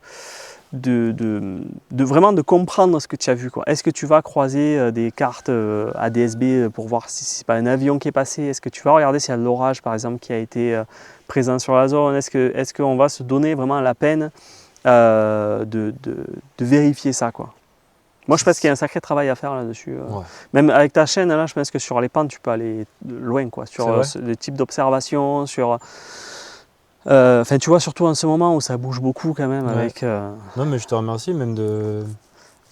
vraiment de comprendre ce que tu as vu. Est-ce que tu vas croiser des cartes ADSB pour voir si c'est pas un avion qui est passé? Est-ce que tu vas regarder s'il y a de l'orage par exemple qui a été présent sur la zone? Est-ce qu'on va se donner vraiment la peine de vérifier ça quoi? Moi je pense qu'il y a un sacré travail à faire là-dessus. Même avec ta chaîne, là, je pense que sur les pentes tu peux aller loin quoi, sur le type d'observation, sur... Enfin, tu vois, surtout en ce moment où ça bouge beaucoup quand même avec... Non, mais je te remercie même de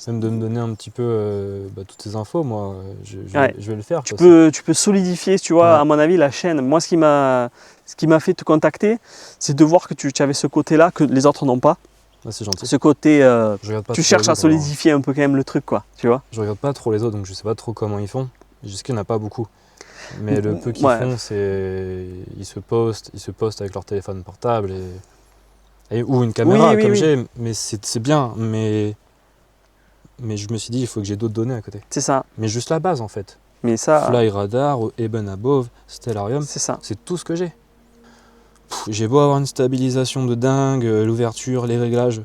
me donner un petit peu toutes ces infos. Moi, je vais le faire. Tu peux solidifier, tu vois, à mon avis, la chaîne. Moi, ce qui m'a fait te contacter, c'est de voir que tu avais ce côté-là que les autres n'ont pas. Ah, c'est gentil. Ce côté, tu cherches à solidifier solidifier un peu quand même le truc, quoi, tu vois. Je regarde pas trop les autres, donc je sais pas trop comment ils font. Jusqu'il n'y en a pas beaucoup. Mais le peu qu'ils font, c'est ils se postent avec leur téléphone portable ou une caméra comme j'ai, mais c'est bien, mais je me suis dit il faut que j'ai d'autres données à côté. C'est ça. Mais juste la base en fait. Mais ça, Fly Radar, Eben Above, Stellarium, c'est tout ce que j'ai. J'ai beau avoir une stabilisation de dingue, l'ouverture, les réglages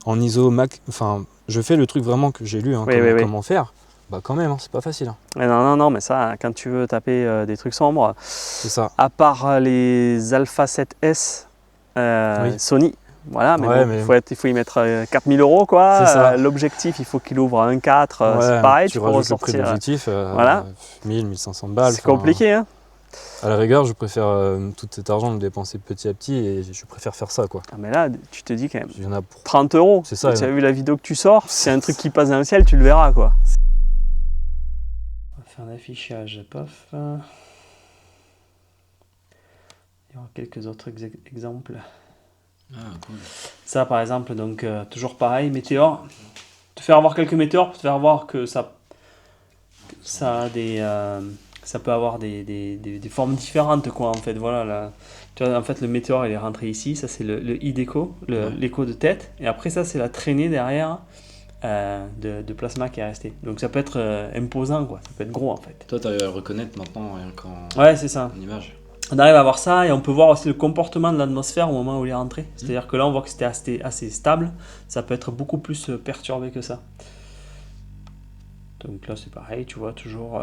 en ISO, enfin je fais le truc vraiment que j'ai lu, comment faire. Bah quand même, c'est pas facile. Non, mais ça, quand tu veux taper des trucs sombres, c'est ça. À part les Alpha 7S Sony, voilà, mais il faut y mettre 4000 € quoi. L'objectif, il faut qu'il ouvre à 1.4, c'est pareil, tu peux ressortir. Le prix de l'objectif, 1000, 1500 balles. C'est compliqué, hein. À la rigueur, je préfère tout cet argent le dépenser petit à petit et je préfère faire ça quoi. Ah mais là, tu te dis quand même, il y en a pour 30 €. C'est ça. Tu as vu la vidéo que tu sors, c'est un truc qui passe dans le ciel, tu le verras quoi. On va faire un affichage, pof. Il y aura quelques autres exemples. Ah cool. Ça par exemple, donc toujours pareil, météore. Te faire voir quelques météores, te faire voir que ça a des... ça peut avoir des formes différentes quoi en fait, voilà là. Tu vois, en fait le météore il est rentré ici, ça c'est le id-écho, l'écho de tête, et après ça c'est la traînée derrière de plasma qui est resté. Donc ça peut être imposant quoi, ça peut être gros en fait. Toi tu arrives à le reconnaître maintenant rien qu'en c'est ça. En image. On arrive à voir ça et on peut voir aussi le comportement de l'atmosphère au moment où il est rentré. C'est-à-dire que là on voit que c'était assez stable, ça peut être beaucoup plus perturbé que ça. Donc là c'est pareil, tu vois, toujours...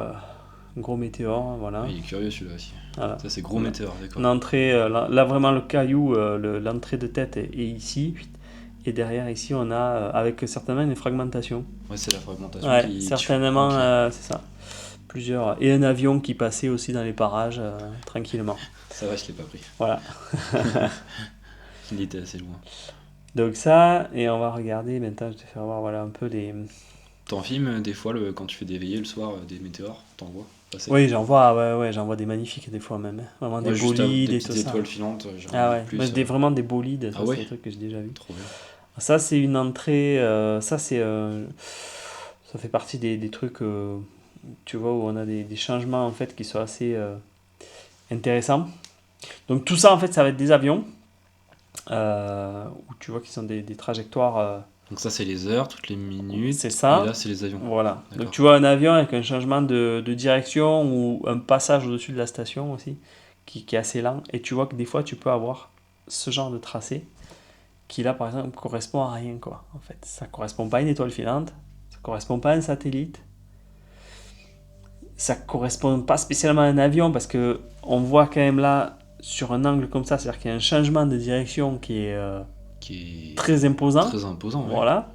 gros météore, voilà. Il est curieux celui-là aussi. Voilà. Ça c'est gros météore, d'accord. L'entrée, là vraiment le caillou, l'entrée de tête est ici. Et derrière ici on a avec certainement une fragmentation. Ouais, c'est la fragmentation qui... certainement, c'est ça. Plusieurs. Et un avion qui passait aussi dans les parages tranquillement. Ça va, je l'ai pas pris. Voilà. Il était assez loin. Donc ça, et on va regarder maintenant, je vais te faire voir voilà, un peu les... T'en filmes des fois quand tu fais des veillées le soir, des météores, t'en vois passer? Oui, j'en vois, j'en vois des magnifiques des fois même. Vraiment des bolides et tout ça. Des étoiles filantes, plus. Vraiment des bolides, ça c'est des trucs que j'ai déjà vu. Trop bien. Ça c'est une entrée, ça fait partie des trucs, tu vois, où on a des changements en fait qui sont assez intéressants. Donc tout ça en fait ça va être des avions, où tu vois qu'ils sont des trajectoires... Donc ça c'est les heures, toutes les minutes, c'est ça. Et là c'est les avions. Voilà, donc tu vois un avion avec un changement de direction ou un passage au-dessus de la station aussi, qui est assez lent, et tu vois que des fois tu peux avoir ce genre de tracé, qui là par exemple correspond à rien quoi, en fait. Ça correspond pas à une étoile filante, ça correspond pas à un satellite, ça correspond pas spécialement à un avion, parce que on voit quand même là, sur un angle comme ça, c'est-à-dire qu'il y a un changement de direction qui est très imposant. Très imposant, voilà.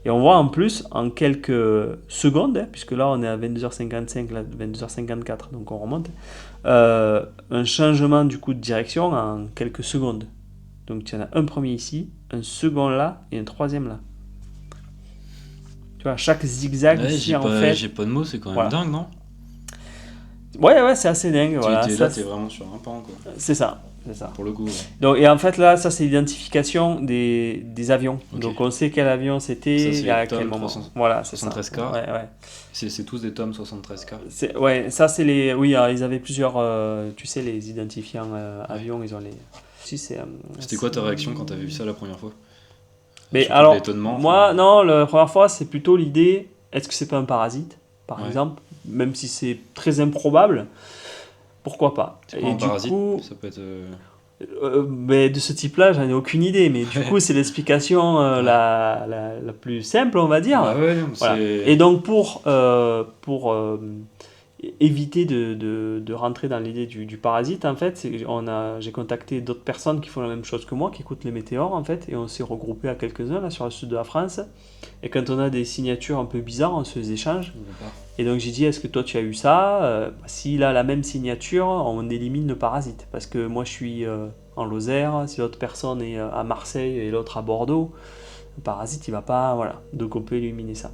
Et on voit en plus, en quelques secondes, puisque là on est à 22h55, là 22h54, donc on remonte, un changement du coup de direction en quelques secondes. Donc tu en as un premier ici, un second là et un troisième là. Tu vois, chaque zigzag ici en fait... J'ai pas de mots, c'est quand même dingue, non? Ouais, c'est assez dingue. Voilà. Là, t'es vraiment sur un pan, quoi. C'est ça. Pour le coup. Ouais. Donc, et en fait, là, ça, c'est l'identification des avions. Okay. Donc, on sait quel avion c'était et à quel moment. Voilà, c'est 73K. Ouais. C'est tous des tomes 73K. Ouais, ça, c'est les... Oui, alors, ils avaient plusieurs... tu sais, les identifiants avions, ils ont les... C'était quoi ta réaction quand t'avais vu ça la première fois? Mais alors, moi, non, la première fois, c'est plutôt l'idée est-ce que c'est pas un parasite, par Ouais. exemple, même si c'est très improbable, pourquoi pas. C'est quoi Et un du parasite? coup, Ça peut être. mais de ce type-là, j'en ai aucune idée, mais du Ouais. coup, c'est l'explication Ouais. la plus simple, on va dire. Bah ouais, non, Voilà. c'est. Et donc pour éviter de rentrer dans l'idée du parasite, en fait, j'ai contacté d'autres personnes qui font la même chose que moi, qui écoutent les météores, en fait, et on s'est regroupé à quelques-uns là sur le sud de la France. Et quand on a des signatures un peu bizarres, on se les échange. Et donc j'ai dit, est-ce que toi tu as eu ça? S'il a la même signature, on élimine le parasite. Parce que moi je suis en Lozère, si l'autre personne est à Marseille et l'autre à Bordeaux, le parasite il va pas, voilà. Donc on peut éliminer ça.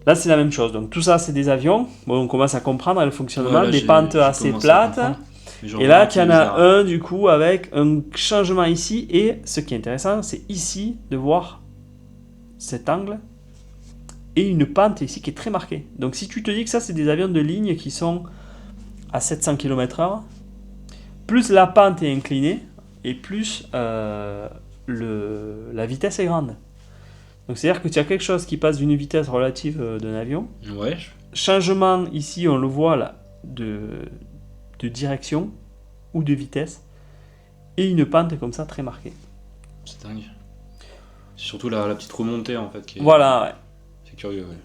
Là c'est la même chose. Donc tout ça c'est des avions. Bon, on commence à comprendre le fonctionnement, Ouais, là, des pentes j'ai assez commencé à plates. comprendre. Mais j'en Et vois là qui tu en est as bizarre. un du coup avec un changement ici. Et ce qui est intéressant, c'est ici de voir cet angle et une pente ici qui est très marquée. Donc si tu te dis que ça c'est des avions de ligne qui sont à 700 km/h, plus la pente est inclinée et plus la vitesse est grande. Donc c'est-à-dire que tu as quelque chose qui passe d'une vitesse relative d'un avion. Ouais, Changement ici, on le voit là, de direction ou de vitesse. Et une pente comme ça très marquée. c'est dingue. C'est surtout la petite remontée en fait qui est. Voilà, ouais. C'est curieux, ouais.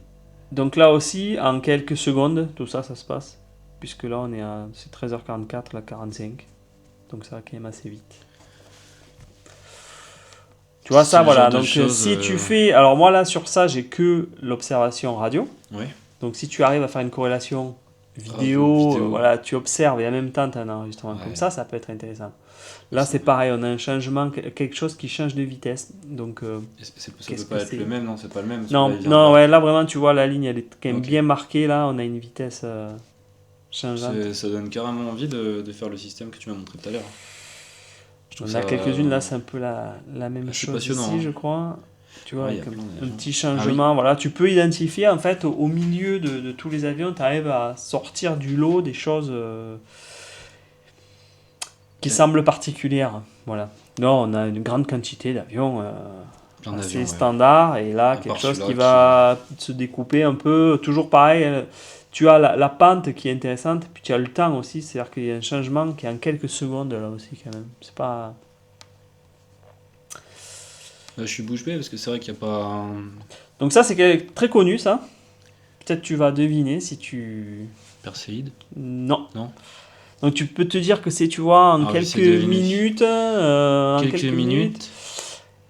Donc là aussi, en quelques secondes, tout ça, ça se passe. Puisque là, c'est 13h44, là, 45. Donc ça va quand même assez vite. Tu vois C'est ça, le voilà. genre de Donc choses, si tu fais... Alors moi, là, sur ça, j'ai que l'observation radio. Ouais. Donc si tu arrives à faire une corrélation vidéo, vidéo. voilà, tu observes et en même temps, tu as un enregistrement Ouais. comme ça peut être intéressant. Là, c'est pareil, on a un changement, quelque chose qui change de vitesse. Donc... Ça Qu'est-ce peut pas que être c'est le même, non, c'est pas le même. Non, celui-là, il vient non, de- ouais, là vraiment tu vois la ligne elle est quand même Ok. bien marquée là, on a une vitesse changeante. Ça donne carrément envie de faire le système que tu m'as montré tout à l'heure. Je trouve On a ça- quelques-unes là, c'est un peu la même assez chose passionnant, ici hein. je crois. Tu vois, Ouais, il y a avec plein un d'avions. petit changement, voilà, tu peux identifier en fait au milieu de tous les avions, tu arrives à sortir du lot des choses qui Ouais. semblent particulières. Voilà. Non, on a une grande quantité d'avions Plein assez d'avions, ouais. standard et là À quelque part chose qui celui-là va se découper un peu, toujours pareil, tu as la pente qui est intéressante, puis tu as le temps aussi, c'est-à-dire qu'il y a un changement qui est en quelques secondes là aussi quand même. C'est pas... Là, je suis bouche bée parce que c'est vrai qu'il n'y a pas. Donc ça c'est très connu ça. Peut-être tu vas deviner si tu... Perséide. Non. Non. Donc tu peux te dire que c'est, tu vois, en Ah, quelques j'essaie de deviner. minutes... en Quelques minutes.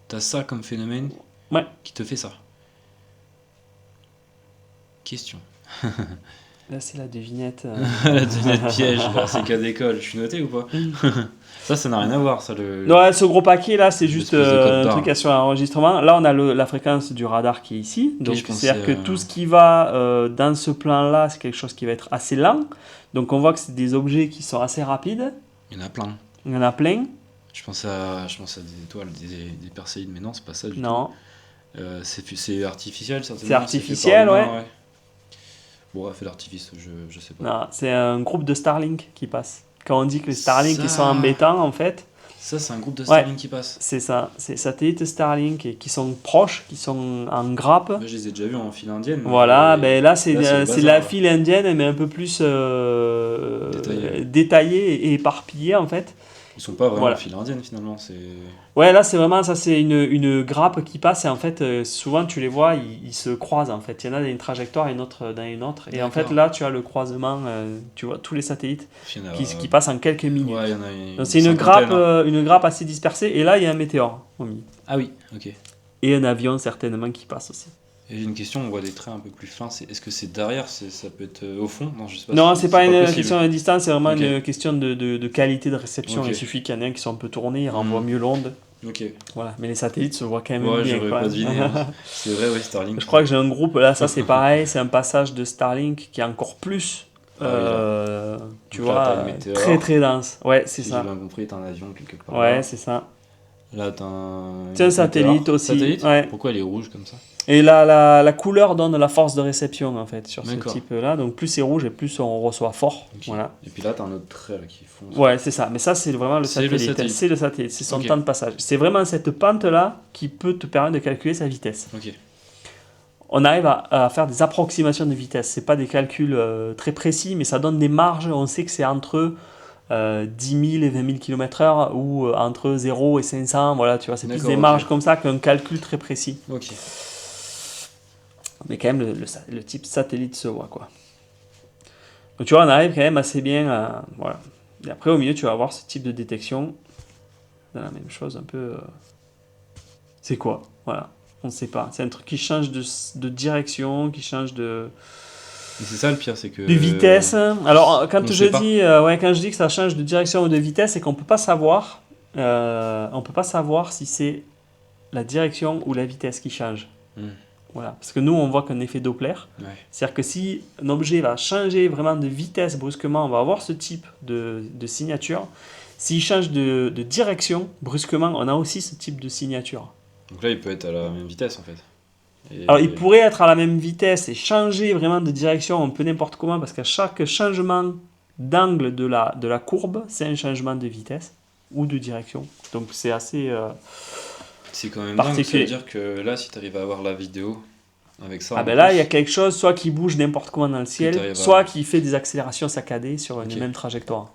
T'as ça comme phénomène Ouais. qui te fait ça. Question. Là c'est la devinette. La devinette piège, là, c'est cas d'école. Je suis noté ou pas? Ça n'a rien à voir, ça. Non, ce gros paquet là, c'est juste L'espèce de code un barre. truc sur l'enregistrement. Là, on a la fréquence du radar qui est ici. Donc, je pensais, c'est-à-dire que tout ce qui va dans ce plan-là, c'est quelque chose qui va être assez lent. Donc, on voit que c'est des objets qui sont assez rapides. Il y en a plein. Il y en a plein. Je pense à des étoiles, des perséides, mais non, c'est pas ça du Non. tout. C'est artificiel, certainement. C'est artificiel, fait par l'humain, ouais. Bon, fait d'artifice, je sais pas. Non, c'est un groupe de Starlink qui passe. Quand on dit que les Starlink ils sont Ça. embêtants, en fait, Ça, c'est un groupe de Starlink qui passe. c'est ça. C'est satellites Starlink qui sont proches, qui sont en grappe. Moi, je les ai déjà vus en file indienne. Voilà, ben là c'est le c'est bazar, la là. file indienne, mais un peu plus Détaillée. détaillée et éparpillée en fait. Ils sont pas vraiment Voilà. en file indienne, finalement. C'est... Ouais, là c'est vraiment ça, c'est une grappe qui passe et en fait souvent tu les vois, ils se croisent en fait. Il y en a dans une trajectoire et une autre dans une autre. Et en fait D'accord. là tu as le croisement, tu vois tous les satellites Il y en a, qui passent en quelques minutes. Ouais, il y en a une. Donc c'est une cinquantaine, grappe, hein. une grappe assez dispersée et là il y a un météore au milieu. Ah oui, ok. Et un avion certainement qui passe aussi. Et j'ai une question, on voit des traits un peu plus fins. Est-ce que c'est derrière? Ça peut être au fond? Non, je sais pas. Non, si- c'est pas une possible. question de distance, c'est vraiment Ok. une question de qualité de réception. Ok. Il suffit qu'il y en ait un qui soit un peu tourné, il Mhm. renvoie mieux l'onde. Ok. Voilà. Mais les satellites se voient quand même Ouais, bien. j'aurais quoi. pas deviné. Hein. C'est vrai, ouais, Starlink. Je crois que j'ai un groupe, là, ça c'est pareil, c'est un passage de Starlink qui est encore plus, Ah tu Donc là, vois, t'as le météore. très très dense. Ouais, c'est Si ça. j'ai bien compris, t'as un avion quelque part. Ouais, là. c'est ça. Là, t'as un. C'est un satellite aussi. Satellite Ouais. Pourquoi elle est rouge comme ça? Et la couleur donne la force de réception en fait sur ce D'accord. type-là. Donc plus c'est rouge et plus on reçoit fort. Ok. Voilà. Et puis là, t'as un autre trait là, qui fonce. Ouais, c'est ça. Mais ça, c'est vraiment le C'est le satellite. satellite. C'est le satellite. C'est son Ok. temps de passage. C'est vraiment cette pente-là qui peut te permettre de calculer sa vitesse. Ok. on arrive à faire des approximations de vitesse. C'est pas des calculs très précis, mais ça donne des marges. On sait que c'est entre 10 000 et 20 000 km/h ou entre 0 et 500. Voilà, tu vois, c'est plus des marges comme ça qu'un calcul très précis. Ok. Mais quand même, le type satellite se voit, quoi. Donc tu vois, on arrive quand même assez bien à... Voilà. Et après, au milieu, tu vas avoir ce type de détection. La même chose, un peu... C'est quoi? Voilà. On ne sait pas. C'est un truc qui change de direction, qui change de... Mais c'est ça le pire, c'est que... De vitesse. Alors, quand je dis que ça change de direction ou de vitesse, c'est qu'on ne peut pas savoir... on peut pas savoir si c'est la direction ou la vitesse qui change. Voilà. Parce que nous, on voit qu'un effet Doppler. Ouais. C'est-à-dire que si un objet va changer vraiment de vitesse brusquement, on va avoir ce type de signature. S'il change de direction brusquement, on a aussi ce type de signature. Donc là, il peut être à la même vitesse, en fait. Alors, il pourrait être à la même vitesse et changer vraiment de direction un peu n'importe comment, parce qu'à chaque changement d'angle de la courbe, c'est un changement de vitesse ou de direction. Donc, c'est assez... c'est quand même dingue, ça veut dire que là, si tu arrives à avoir la vidéo avec ça... là, il y a quelque chose, soit qui bouge n'importe comment dans le ciel, soit qui fait des accélérations saccadées sur une même trajectoire.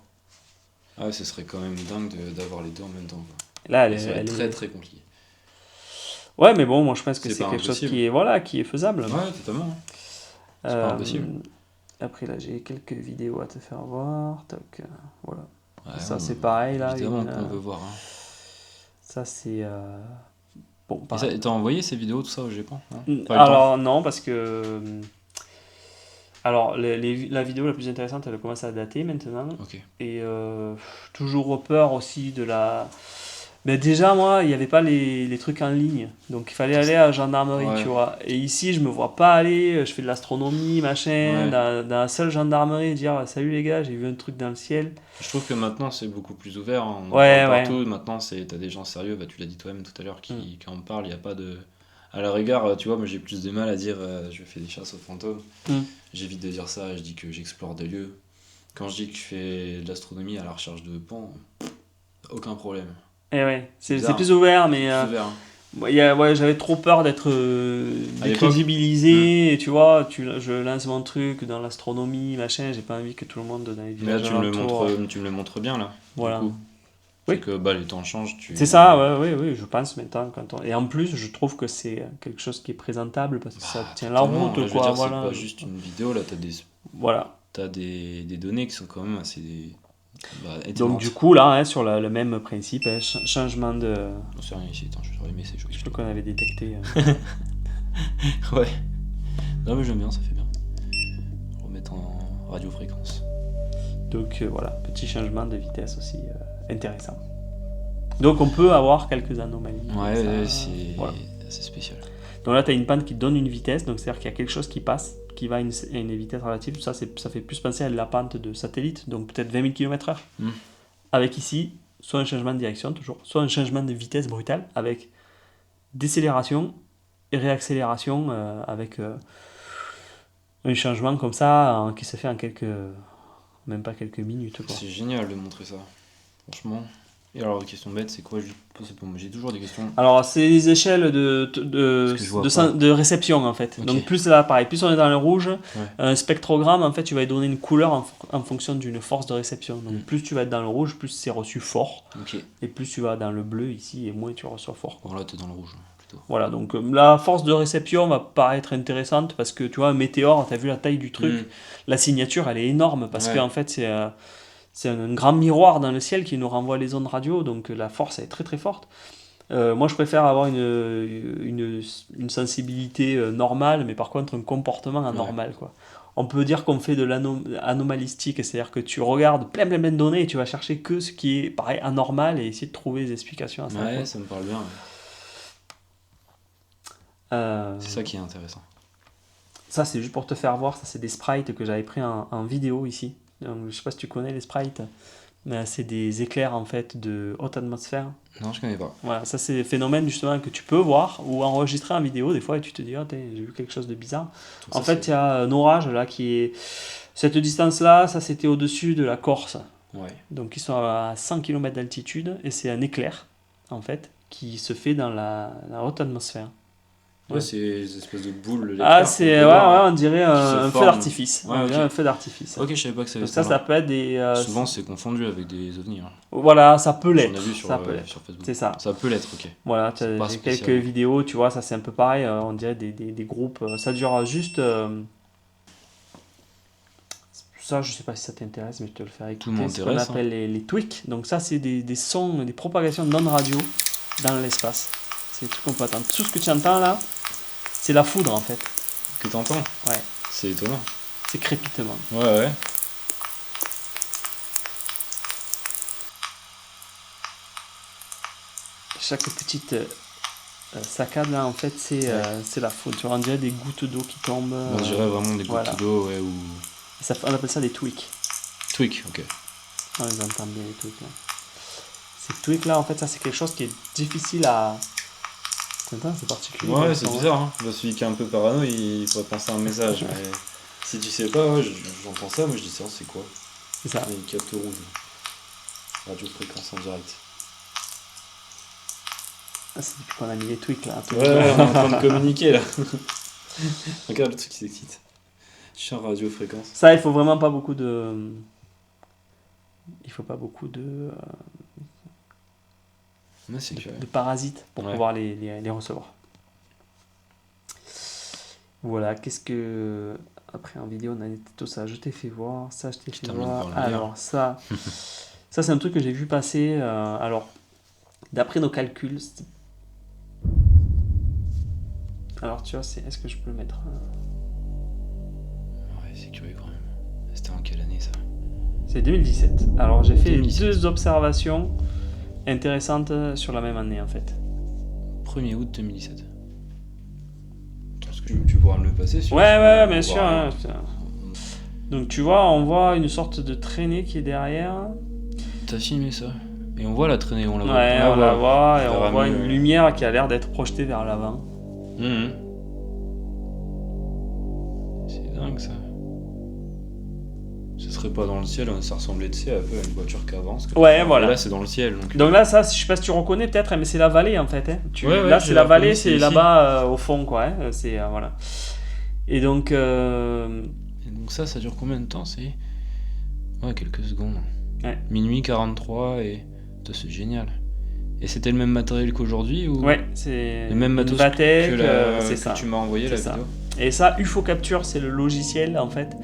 Ah ouais, ce serait quand même dingue d'avoir les deux en même temps. Quoi. Là, ça va être très très compliqué. Ouais, mais bon, moi je pense que c'est quelque chose qui est faisable. Ouais, totalement. C'est pas impossible. Après, là, j'ai quelques vidéos à te faire voir. Toc, voilà. Ouais, ça, c'est pareil. Là, évidemment qu'on veut voir. Hein. Ça, c'est... Bon, pareil. T'as envoyé ces vidéos, tout ça, au Japon? Alors, non, parce que... Alors, la vidéo la plus intéressante, elle commence à dater maintenant. Okay. Et toujours peur aussi de la... Mais déjà, moi, il n'y avait pas les trucs en ligne. Donc, il fallait aller à la gendarmerie, tu vois. Et ici, je me vois pas aller, je fais de l'astronomie, machin, dans la seule gendarmerie, dire « Salut les gars, j'ai vu un truc dans le ciel. » Je trouve que maintenant, c'est beaucoup plus ouvert. On partout. Maintenant, t'as des gens sérieux, tu l'as dit toi-même tout à l'heure, qui en parlent. Il n'y a pas de... À la rigueur, tu vois, moi, j'ai plus de mal à dire je fais des chasses aux fantômes. J'évite de dire ça, je dis que j'explore des lieux. Quand je dis que je fais de l'astronomie à la recherche de pans, aucun problème. Et ouais, c'est plus ouvert, mais j'avais trop peur d'être décrédibilisé. Et tu vois, je lance mon truc dans l'astronomie, machin, j'ai pas envie que tout le monde dans les villages. Mais là, tu me le montres bien, là. Voilà. Du coup. Oui. C'est que les temps changent. C'est ça, oui, je pense maintenant. Et en plus, je trouve que c'est quelque chose qui est présentable parce que ça tient la route. Là, quoi, c'est pas juste une vidéo, là, t'as des données qui sont quand même assez. Donc du coup là sur le même principe changement de... C'est rien ici, attends, je vais sur les messages. Je crois qu'on avait détecté ouais, non mais j'aime bien, ça fait bien remettre en radiofréquence. Donc voilà, petit changement de vitesse aussi intéressant. Donc on peut avoir quelques anomalies. C'est spécial. Donc là tu as une pente qui donne une vitesse, donc c'est à dire qu'il y a quelque chose qui passe, qui va à une vitesse relative. Ça fait plus penser à la pente de satellite, donc peut-être 20 000 km/h. Avec ici, soit un changement de direction, toujours, soit un changement de vitesse brutal, avec décélération et réaccélération, avec un changement comme ça, qui se fait en même pas quelques minutes. Quoi. C'est génial de montrer ça, franchement. Et alors, question bête, c'est quoi? J'ai toujours des questions. Alors, c'est les échelles de réception, en fait. Okay. Donc, plus là, pareil, plus on est dans le rouge, un spectrogramme, en fait, tu vas lui donner une couleur en fonction d'une force de réception. Donc, plus tu vas être dans le rouge, plus c'est reçu fort. Okay. Et plus tu vas dans le bleu, ici, et moins tu reçois fort. Bon, là, tu es dans le rouge, plutôt. Voilà, donc la force de réception va paraître intéressante parce que, tu vois, un météore, tu as vu la taille du truc, la signature, elle est énorme parce qu'en fait, c'est un grand miroir dans le ciel qui nous renvoie les ondes radio, donc la force est très très forte. Moi je préfère avoir une sensibilité normale, mais par contre un comportement anormal. Quoi. On peut dire qu'on fait de l'anomalistique, c'est-à-dire que tu regardes plein de données et tu vas chercher que ce qui est pareil anormal et essayer de trouver des explications à ça. Ouais, ça me parle bien. C'est ça qui est intéressant. Ça c'est juste pour te faire voir, ça c'est des sprites que j'avais pris en vidéo ici. Donc, je sais pas si tu connais les sprites, mais c'est des éclairs en fait de haute atmosphère. Non, je connais pas. Voilà, ça c'est des phénomènes justement que tu peux voir ou enregistrer en vidéo des fois et tu te dis j'ai vu quelque chose de bizarre. En fait, il y a un orage là qui est cette distance là, ça c'était au-dessus de la Corse. Ouais. Donc ils sont à 100 km d'altitude et c'est un éclair en fait qui se fait dans la haute atmosphère. Ouais, c'est des espèces de boules. Ah, c'est on dirait un feu d'artifice. Ouais, Un feu d'artifice. Ok, je savais pas que ça avait ça peut être des. Souvent, c'est confondu avec des ovnis. Hein. Voilà, ça peut l'être. J'en ai vu sur Facebook. C'est ça. Ça peut l'être, ok. Voilà, j'ai quelques vidéos, tu vois, ça c'est un peu pareil. On dirait des groupes. Ça dure juste. Ça, je sais pas si ça t'intéresse, mais je te le ferai écouter. C'est ce qu'on appelle les tweaks. Donc, ça, c'est des sons, des propagations non-radio dans l'espace. C'est des trucs qu'on peut attendre. Tout ce que tu entends là, c'est la foudre en fait. Que tu entends ? Ouais. C'est étonnant. C'est crépitement. Ouais. Chaque petite saccade là, en fait, c'est la foudre. Tu vois, on dirait des gouttes d'eau qui tombent. On dirait vraiment des gouttes d'eau, ouais. Ou... on appelle ça des tweaks. Tweaks, ok. On les entend bien, les tweaks là. Ces tweaks là, en fait, ça c'est quelque chose qui est difficile à. C'est particulier. Ouais, c'est bizarre. Hein. Celui qui est un peu parano, il pourrait penser à un message. Mais si tu sais pas, j'entends ça, moi je dis ça, c'est quoi ? C'est ça. Une capte rouge. Radiofréquence en direct. Ah, c'est depuis qu'on a mis les tweaks là. Ouais, on est en train de communiquer là. Regarde le truc qui s'excite. Chien radiofréquence. Ça, il faut vraiment pas beaucoup de. De parasites pour pouvoir les recevoir. Voilà, qu'est-ce que... Après en vidéo, on a tout ça, je t'ai fait voir, ça je t'ai fait voir. Alors ça, c'est un truc que j'ai vu passer. Alors, d'après nos calculs... Alors tu vois, est-ce que je peux le mettre Ouais, c'est curieux quand même. C'était en quelle année ça ? C'est 2017. Alors j'ai fait 2 observations intéressante sur la même année en fait. 1er août 2017. Est-ce que tu pourras me le passer ? Ouais, bien sûr. Hein. Donc tu vois, on voit une sorte de traînée qui est derrière. T'as filmé ça ? Et on voit la traînée, on la voit. Ouais, on la voit et on voit une lumière qui a l'air d'être projetée vers l'avant. C'est dingue ça. Ce serait pas dans le ciel, ça ressemblait un peu à une voiture qui avance. Ouais, voilà. Là, c'est dans le ciel. Donc là, ça, je sais pas si tu reconnais peut-être, mais c'est la vallée en fait. Hein. Là, c'est la vallée, c'est là-bas au fond, quoi. Hein. C'est voilà. Et donc. Et donc ça dure combien de temps ? C'est quelques secondes. Ouais. Minuit 43 et c'est génial. Et c'était le même matériel qu'aujourd'hui ou... Ouais, c'est le même matos Vatek, que tu m'as envoyé la vidéo. Et ça, UFO Capture, c'est le logiciel en fait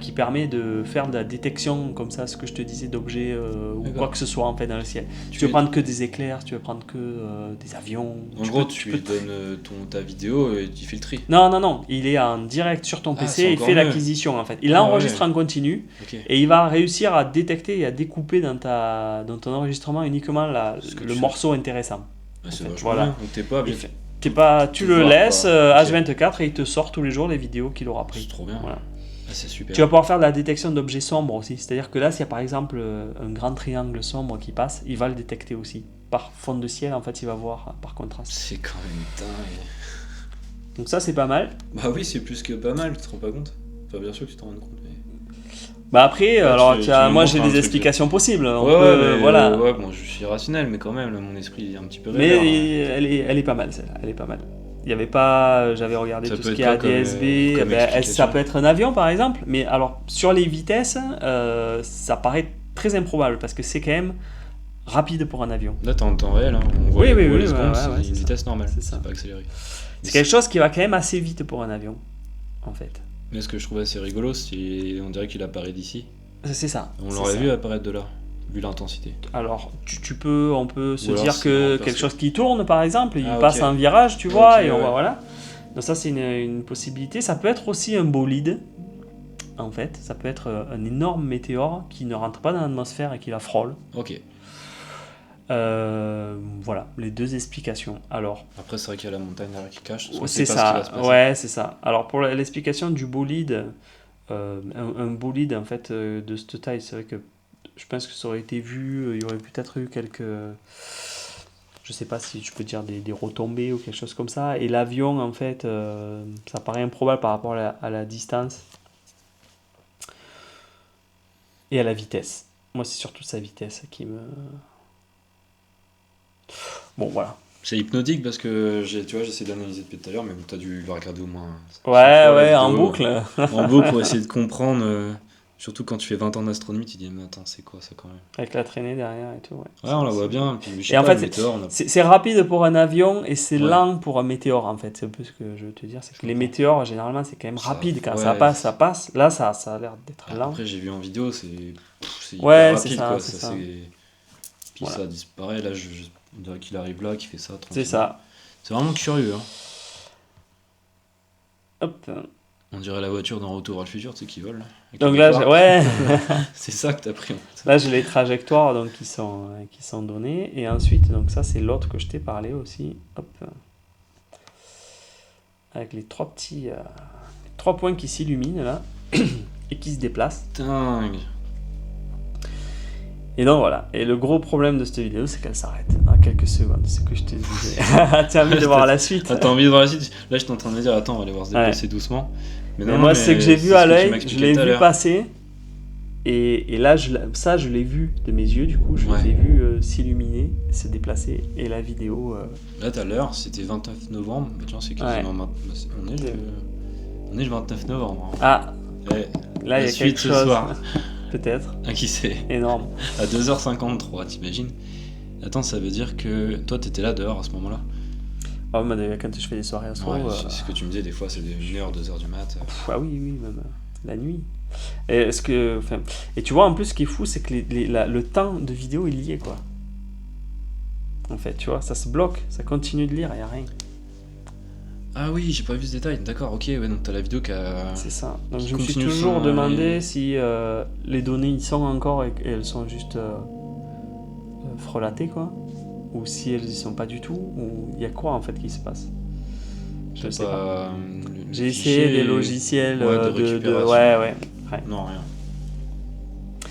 qui permet de faire de la détection comme ça, ce que je te disais, d'objets ou quoi que ce soit en fait dans le ciel. Tu veux prendre que des éclairs, tu veux prendre que des avions. En gros, tu lui donnes ta vidéo et tu fais le tri. Non, il est en direct sur ton PC, il fait l'acquisition en fait. Il enregistre en continu et il va réussir à détecter et à découper dans ton enregistrement uniquement le morceau intéressant. C'est vachement bien, donc t'es pas obligé. Tu le laisses H24 et il te sort tous les jours les vidéos qu'il aura prises. C'est trop bien. Voilà. C'est super. Tu vas pouvoir faire de la détection d'objets sombres aussi. C'est-à-dire que là, s'il y a par exemple un grand triangle sombre qui passe, il va le détecter aussi. Par fond de ciel, en fait, il va voir par contraste. C'est quand même dingue. Donc ça, c'est pas mal. Bah oui, c'est plus que pas mal, tu te rends pas compte. Enfin, bien sûr que tu t'en rends compte. Mais... Bah après, moi j'ai des explications possibles. Voilà. Bon, je suis rationnel, mais quand même, là, mon esprit est un petit peu révère. Mais elle est pas mal, celle-là. Elle est pas mal. Il y avait pas, j'avais regardé tout ce qui est ADSB, ça peut être un avion par exemple, mais alors sur les vitesses, ça paraît très improbable parce que c'est quand même rapide pour un avion. Là, t'es en temps réel, hein. On voit les secondes, c'est une vitesse normale, c'est pas accéléré. C'est quelque chose qui va quand même assez vite pour un avion, en fait. Mais ce que je trouve assez rigolo, c'est on dirait qu'il apparaît d'ici. C'est ça. On l'aurait vu apparaître de là. Vu l'intensité. Alors, on peut se dire que quelque chose qui tourne, par exemple, il passe un virage, tu vois, et on va, voilà. Donc ça, c'est une possibilité. Ça peut être aussi un bolide, en fait. Ça peut être un énorme météore qui ne rentre pas dans l'atmosphère et qui la frôle. Ok. Voilà, les 2 explications. Alors, après, c'est vrai qu'il y a la montagne derrière qui cache. C'est ça, ouais, c'est ça. Alors, pour l'explication du bolide, un bolide, en fait, de cette taille, c'est vrai que je pense que ça aurait été vu, il y aurait peut-être eu quelques, je sais pas si je peux dire des retombées ou quelque chose comme ça. Et l'avion, en fait, ça paraît improbable par rapport à la distance et à la vitesse. Moi, c'est surtout sa vitesse qui me... Bon, voilà. C'est hypnotique parce que j'essaie d'analyser depuis tout à l'heure, mais t'as dû le regarder au moins. Ouais, en boucle. En boucle pour essayer de comprendre. Surtout quand tu fais 20 ans d'astronomie, tu te dis, mais attends, c'est quoi ça quand même? Avec la traînée derrière et tout, ouais. Ouais, on la voit bien. Puis, et en fait, c'est rapide pour un avion et c'est lent pour un météore, en fait. C'est un peu ce que je veux te dire. C'est que les météores, généralement, c'est quand même rapide. Quand ça passe, ça passe. Là, ça a l'air d'être lent. Après, j'ai vu en vidéo, c'est hyper rapide, quoi. C'est ça. Puis ça disparaît. Là, on dirait qu'il arrive là, qu'il fait ça. C'est ça. C'est vraiment curieux. Hein. Hop. On dirait la voiture dans Retour vers le futur, tu sais, qui vole. Donc là, c'est ça que t'as pris. Là, j'ai les trajectoires donc, qui sont données. Et ensuite, donc ça, c'est l'autre que je t'ai parlé aussi. Hop. Avec les 3 points qui s'illuminent là et qui se déplacent. Dingue. Et donc voilà. Et le gros problème de cette vidéo, c'est qu'elle s'arrête en quelques secondes. C'est ce que je te disais. Tu as envie de voir la suite. T'as envie de voir la suite. Là, je suis en train de me dire, attends, on va aller voir se déplacer doucement. Mais moi, ce que j'ai vu à l'œil, je l'ai vu passer. Et là, je l'ai vu de mes yeux, du coup, je les ai vus s'illuminer, se déplacer. Et la vidéo. Là, tout à l'heure, c'était 29 novembre. Bah, tiens, c'est quasiment maintenant. On est le 29 novembre. Ah et là, il y a quelque chose. Ce soir. Peut-être. Qui sait? Énorme. À 2h53, t'imagines? Attends, ça veut dire que toi, t'étais là dehors à ce moment-là? Ah, quand je fais des soirées à soir. C'est ce que tu me disais, des fois, c'est 1h, 2h du mat. Ah oui, même la nuit. Et tu vois, en plus, ce qui est fou, c'est que le temps de vidéo est lié, quoi. En fait, tu vois, ça se bloque, ça continue de lire, il n'y a rien. Ah oui, j'ai pas vu ce détail. D'accord, ok, ouais, donc t'as la vidéo qui a... C'est ça. Donc je me suis toujours demandé si les données y sont encore et elles sont juste frelatées, quoi. Ou si elles y sont pas du tout, ou il y a quoi en fait qui se passe. Je sais pas. J'ai essayé des logiciels de récupération. Ouais. Non, rien.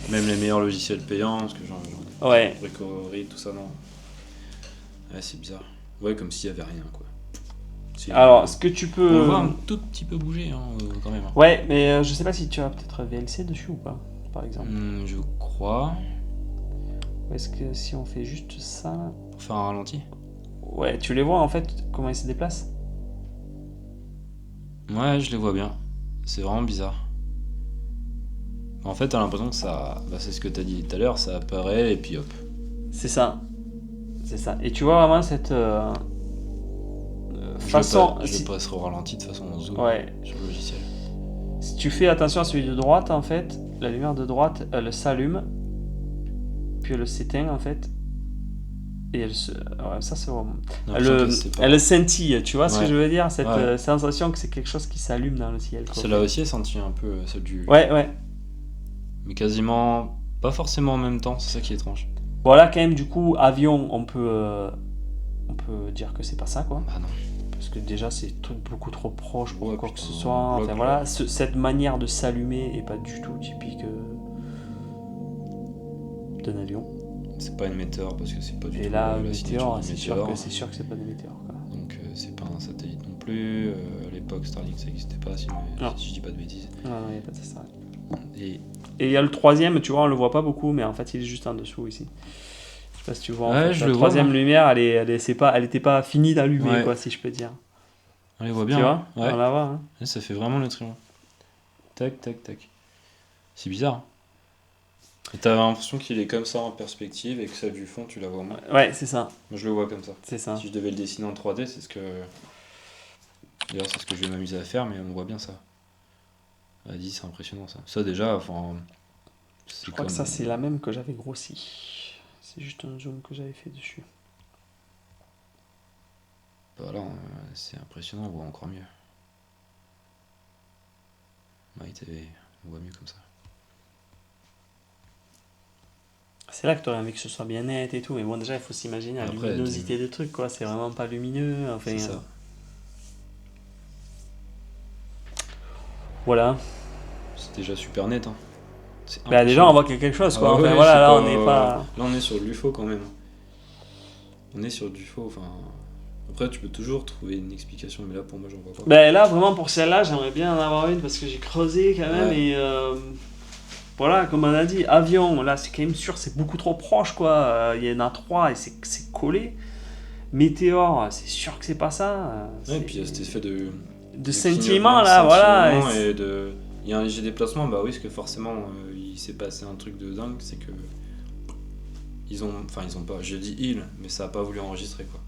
Même les meilleurs logiciels payants, parce que genre Recovery, tout ça, non. Ouais, c'est bizarre. Ouais, comme s'il y avait rien, quoi. Alors, ce que tu peux... On le voit un tout petit peu bouger, quand même. Ouais, mais je sais pas si tu as peut-être VLC dessus ou pas, par exemple. Je crois. Ou est-ce que si on fait juste ça... Pour faire un ralenti? Ouais, tu les vois en fait, comment ils se déplacent? Ouais, je les vois bien. C'est vraiment bizarre. En fait, t'as l'impression que ça... Bah, c'est ce que t'as dit tout à l'heure, ça apparaît et puis hop. C'est ça. Et tu vois vraiment cette... façon... Je passerai au ralenti de façon en zoom sur le logiciel. Si tu fais attention à celui de droite, en fait, la lumière de droite, elle s'allume, puis elle s'éteint, en fait, et elle se... Ouais, ça, c'est vraiment... Elle scintille, tu vois ce que je veux dire? Cette sensation que c'est quelque chose qui s'allume dans le ciel. Celle-là aussi, elle sentit un peu celle du... Ouais. Mais quasiment... Pas forcément en même temps, c'est ça qui est étrange. Voilà, quand même, du coup, avion, on peut dire que c'est pas ça, quoi. Bah non. Parce que déjà, c'est beaucoup trop proche pour quoi que ce soit. Enfin, voilà, cette manière de s'allumer est pas du tout typique d'un avion. C'est pas une météore parce que c'est pas du tout. Et là, météore, c'est sûr que c'est pas des météores, quoi. Donc c'est pas un satellite non plus. À l'époque, Starlink ça n'existait pas, si je dis pas de bêtises. Non, il n'y a pas de Starlink. Et il y a le troisième, tu vois, on le voit pas beaucoup, mais en fait, il est juste en dessous ici. Je sais pas si tu vois. En fait, la troisième lumière, elle était pas finie d'allumer, quoi, si je peux dire. On les voit bien. Tu vois, on la voit. Hein. Et ça fait vraiment le triangle. Tac, tac, tac. C'est bizarre. Et t'as l'impression qu'il est comme ça en perspective et que ça du fond, tu la vois moins. Ouais, c'est ça. Moi, je le vois comme ça. C'est ça. Si je devais le dessiner en 3D, c'est ce que... D'ailleurs, c'est ce que je vais m'amuser à faire, mais on voit bien ça. Vas-y, c'est impressionnant, ça. Ça, déjà, enfin... Je crois que ça, c'est la même que j'avais grossi. C'est juste un zoom que j'avais fait dessus. Voilà, c'est impressionnant, on voit encore mieux. On voit mieux comme ça. C'est là que tu aurais envie que ce soit bien net et tout, mais bon, déjà, il faut s'imaginer la luminosité des trucs, quoi. C'est vraiment pas lumineux. Enfin, c'est ça. Voilà. C'est déjà super net, hein. Bah, déjà, on voit qu'il y a quelque chose, quoi. Enfin, voilà, là, on n'est pas... Là, on est sur du faux, quand même. On est sur du faux, enfin... Après, tu peux toujours trouver une explication, mais là, pour moi, j'en vois pas. Ben là, vraiment, pour celle-là, j'aimerais bien en avoir une, parce que j'ai creusé, quand même, et... Voilà, comme on a dit, avion, là, c'est quand même sûr, c'est beaucoup trop proche, quoi. Il y en a 3, et c'est collé. Météore, c'est sûr que c'est pas ça. Ouais, et puis il y a cet effet de scintillement là, voilà. Et il y a un léger déplacement, bah oui, parce que forcément il s'est passé un truc de dingue, c'est que ils ont pas, je dis mais ça a pas voulu enregistrer quoi.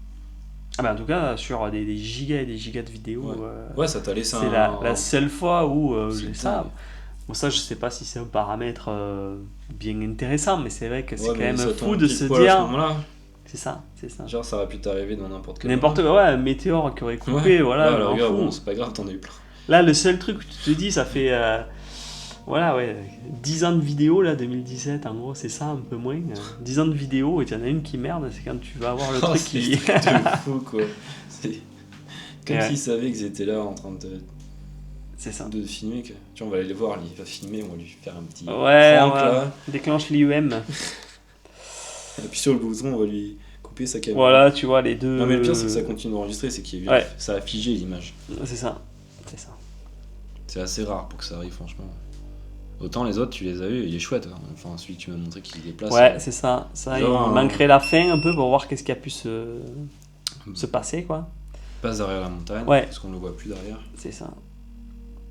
Ah bah en tout cas sur des gigas et des gigas de vidéos. Ouais, ça t'a laissé c'est la seule fois où j'ai ça. dingue. Bon, ça je sais pas si c'est un paramètre bien intéressant, mais c'est vrai que c'est Ouais, quand mais même ça fou tombe de pile se poil à ce dire. moment-là. C'est ça. Genre ça aurait pu t'arriver dans n'importe quel N'importe quoi, ouais, un météore qui aurait coupé, voilà. Ouais, alors, m'en regarde, fous. bon, c'est pas grave, t'en as eu plein. Là, le seul truc que tu te dis, ça fait 10 ans de vidéo, là, 2017, en gros, c'est ça, un peu moins. 10 ans de vidéo, et tu en as une qui merde, c'est quand tu vas avoir le truc c'est qui. un truc de fou, quoi. C'est comme Ouais. s'ils savaient qu'ils étaient là en train C'est ça. de filmer. Que... Tu vois, on va aller les voir, il va filmer, on va lui faire un petit Ouais, prank, ouais. là. Déclenche l'IUM. Et puis sur le bouton, on va lui couper sa caméra. Voilà, tu vois, les deux. Non, mais le pire, c'est que ça continue d'enregistrer, c'est qu'il Ouais. ça a figé l'image. C'est ça. C'est assez rare pour que ça arrive, franchement. Autant les autres, tu les as eu, il est chouette. Hein. Enfin, celui que tu m'as montré qui se déplace. Ouais, c'est ça. Ça, Genre, il manquerait la fin un peu pour voir qu'est-ce qui a pu se passer, quoi. Passe derrière la montagne, Ouais. parce qu'on le voit plus derrière. C'est ça.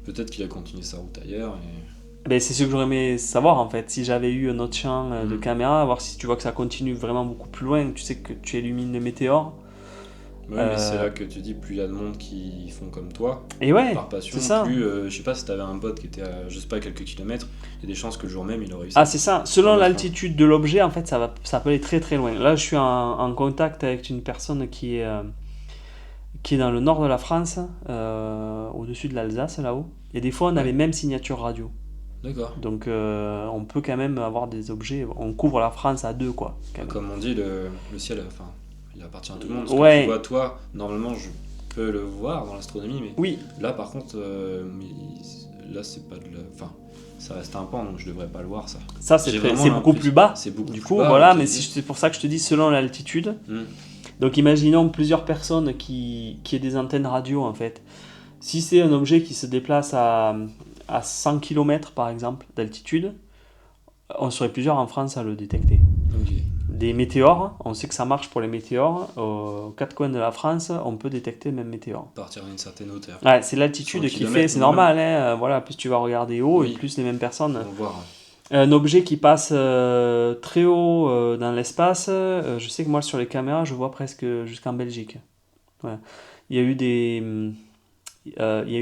Peut-être qu'il a continué sa route ailleurs. Et... Ben, c'est ce que j'aurais aimé savoir en fait. Si j'avais eu un autre champ de caméra, voir si tu vois que ça continue vraiment beaucoup plus loin, tu sais que tu illumines le météore. Ouais, mais c'est là que tu dis, plus il y a de monde qui font comme toi, Et ouais, par passion, c'est ça. plus, je sais pas, si t'avais un bot qui était à, je sais pas, quelques kilomètres, il y a des chances que le jour même, il aurait réussi. Ah, c'est ça. Selon Ouais, l'altitude de l'objet, en fait, ça peut aller très très loin. Là, je suis en contact avec une personne qui est dans le nord de la France, au-dessus de l'Alsace, là-haut. Et des fois, on a les mêmes signatures radio. D'accord. Donc, on peut quand même avoir des objets. On couvre la France à deux, quoi. quand même. Comme on dit, le ciel, enfin, il appartient à tout le monde. Parce Ouais. que tu vois, toi, normalement, je peux le voir dans l'astronomie, mais Oui, là, par contre, là, c'est pas de la... Enfin, ça reste un pan, donc je devrais pas le voir, ça. ça, c'est J'ai vraiment beaucoup l'impression- plus bas. C'est beaucoup Du plus coup, bas, voilà, donc, mais c'est pour ça que je te dis selon l'altitude. Hmm. Donc imaginons plusieurs personnes qui aient des antennes radio en fait. Si c'est un objet qui se déplace à 100 km par exemple d'altitude, on serait plusieurs en France à le détecter. Ok. Des météores, on sait que ça marche pour les météores. Aux quatre coins de la France, on peut détecter le même météore. Partir d'une certaine hauteur. Ouais, c'est l'altitude 100 qui kilomètres fait, c'est minimum. normal. Hein, voilà, plus tu vas regarder haut Oui. et plus les mêmes personnes. On va voir. Un objet qui passe très haut dans l'espace, je sais que moi sur les caméras, je vois presque jusqu'en Belgique. Ouais. Il y a eu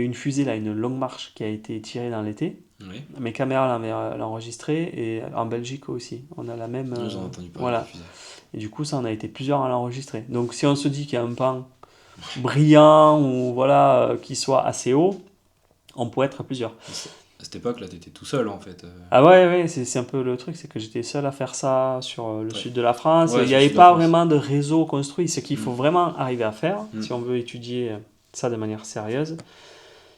une fusée, là, une longue marche qui a été tirée dans l'été. Oui. Mes caméras l'ont enregistrée et en Belgique aussi. On a la même. J'en ai entendu parler. voilà. de la fusée. Et du coup, ça, on a été plusieurs à l'enregistrer. Donc si on se dit qu'il y a un pan brillant ou voilà, qui soit assez haut, on pourrait être plusieurs. À cette époque-là, t'étais tout seul, en fait. Ah ouais, c'est un peu le truc, c'est que j'étais seul à faire ça sur le Ouais. sud de la France. Ouais, Il n'y sur le avait sud de la pas France. vraiment de réseau construit. Ce qu'il faut Mm. vraiment arriver à faire, si on veut étudier ça de manière sérieuse,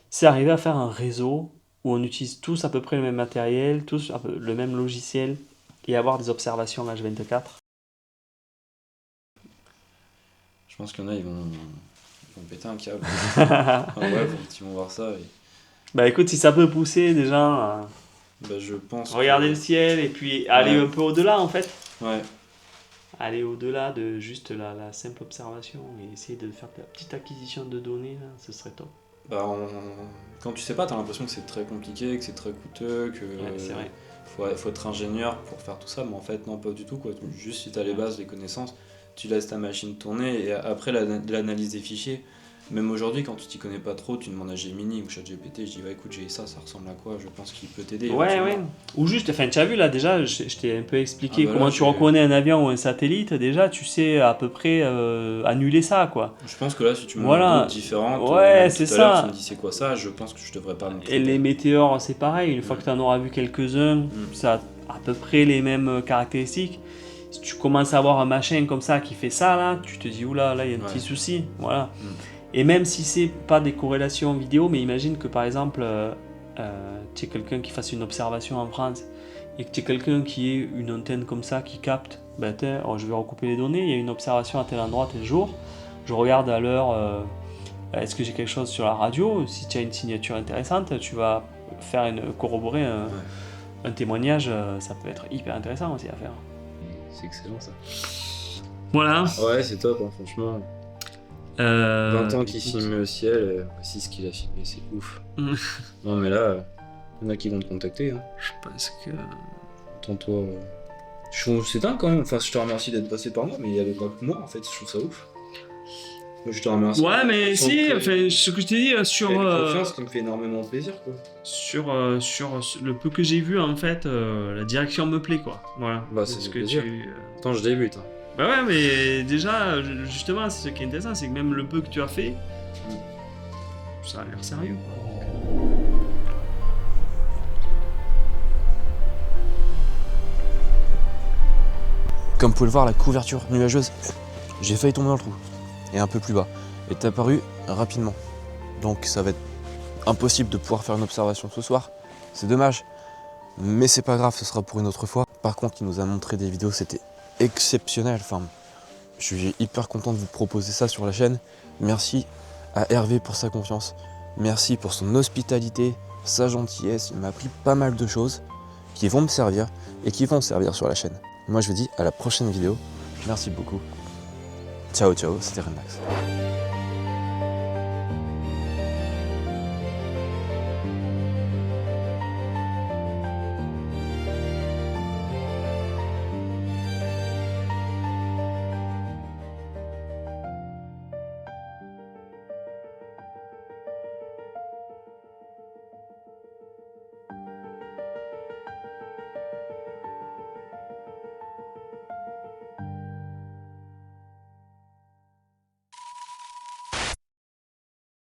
c'est arriver à faire un réseau où on utilise tous à peu près le même matériel, tous le même logiciel, et avoir des observations H24. Je pense qu'il y en a, ils vont péter un câble. Ah ouais, ils vont voir ça. Et... Bah écoute, si ça peut pousser déjà, Bah, je pense. regarder que... le ciel et puis aller Ouais. un peu au-delà en fait. Ouais. Aller au-delà de juste la simple observation et essayer de faire la petite acquisition de données, là, ce serait top. Bah, quand tu sais pas, t'as l'impression que c'est très compliqué, que c'est très coûteux, que Ouais, c'est vrai. faut être ingénieur pour faire tout ça, mais en fait, non, pas du tout, quoi. Juste si t'as les bases, les connaissances, tu laisses ta machine tourner et après l'analyse des fichiers. Même aujourd'hui, quand tu t'y connais pas trop, tu demandes à Gemini ou ChatGPT, je dis bah écoute, j'ai ça ressemble à quoi, je pense qu'il peut t'aider. Ouais, éventuellement. ouais. Ou juste, enfin, tu as vu là déjà, je t'ai un peu expliqué Ah bah là, comment tu j'ai- reconnais un avion ou un satellite, déjà tu sais à peu près annuler ça quoi. Je pense que là, si tu me Voilà. montres d'autres différentes, Ouais, même c'est tout à l'heure, ça. tu me dis c'est quoi ça, je pense que je devrais pas me Et tromper. les météores, c'est pareil, une fois que tu en auras vu quelques-uns, ça a à peu près les mêmes caractéristiques. Si tu commences à avoir un machin comme ça qui fait ça, là, tu te dis oula, là il y a un Ouais. petit souci. Voilà. Mm. Et même si c'est pas des corrélations vidéo, mais imagine que par exemple, tu es quelqu'un qui fasse une observation en France et que tu es quelqu'un qui ait une antenne comme ça qui capte, ben, je vais recouper les données, il y a une observation à tel endroit, tel jour, je regarde à l'heure, est-ce que j'ai quelque chose sur la radio, si tu as une signature intéressante, tu vas faire corroborer un témoignage, ça peut être hyper intéressant aussi à faire. C'est excellent ça. Voilà. Ouais, c'est top, hein, franchement. 20 ans qu'il filme le ciel, voici ce qu'il a filmé, c'est ouf. Non, mais là, il y en a qui vont te contacter. Hein. Je pense que. Attends-toi. C'est dingue quand même, enfin, je te remercie d'être passé par moi, mais il n'y avait pas que moi en fait, je trouve ça ouf. Moi, je te remercie. Ouais, mais si, enfin, ce que je t'ai dit sur. Une confiance qui me fait énormément plaisir, quoi. Sur le peu que j'ai vu, en fait, la direction me plaît, quoi. Voilà. Bah, c'est ce mon que plaisir. Attends, je débute. Hein. Bah ouais, mais déjà, justement, c'est ce qui est intéressant, c'est que même le peu que tu as fait, ça a l'air sérieux, quoi. Comme vous pouvez le voir, la couverture nuageuse, j'ai failli tomber dans le trou. Et un peu plus bas. Est apparu rapidement. Donc ça va être impossible de pouvoir faire une observation ce soir. C'est dommage. Mais c'est pas grave, ce sera pour une autre fois. Par contre, il nous a montré des vidéos, c'était exceptionnel. Enfin, je suis hyper content de vous proposer ça sur la chaîne. Merci à Hervé pour sa confiance. Merci pour son hospitalité, sa gentillesse. Il m'a appris pas mal de choses qui vont me servir et qui vont servir sur la chaîne. Moi je vous dis à la prochaine vidéo. Merci beaucoup. Ciao ciao, c'était Renmax.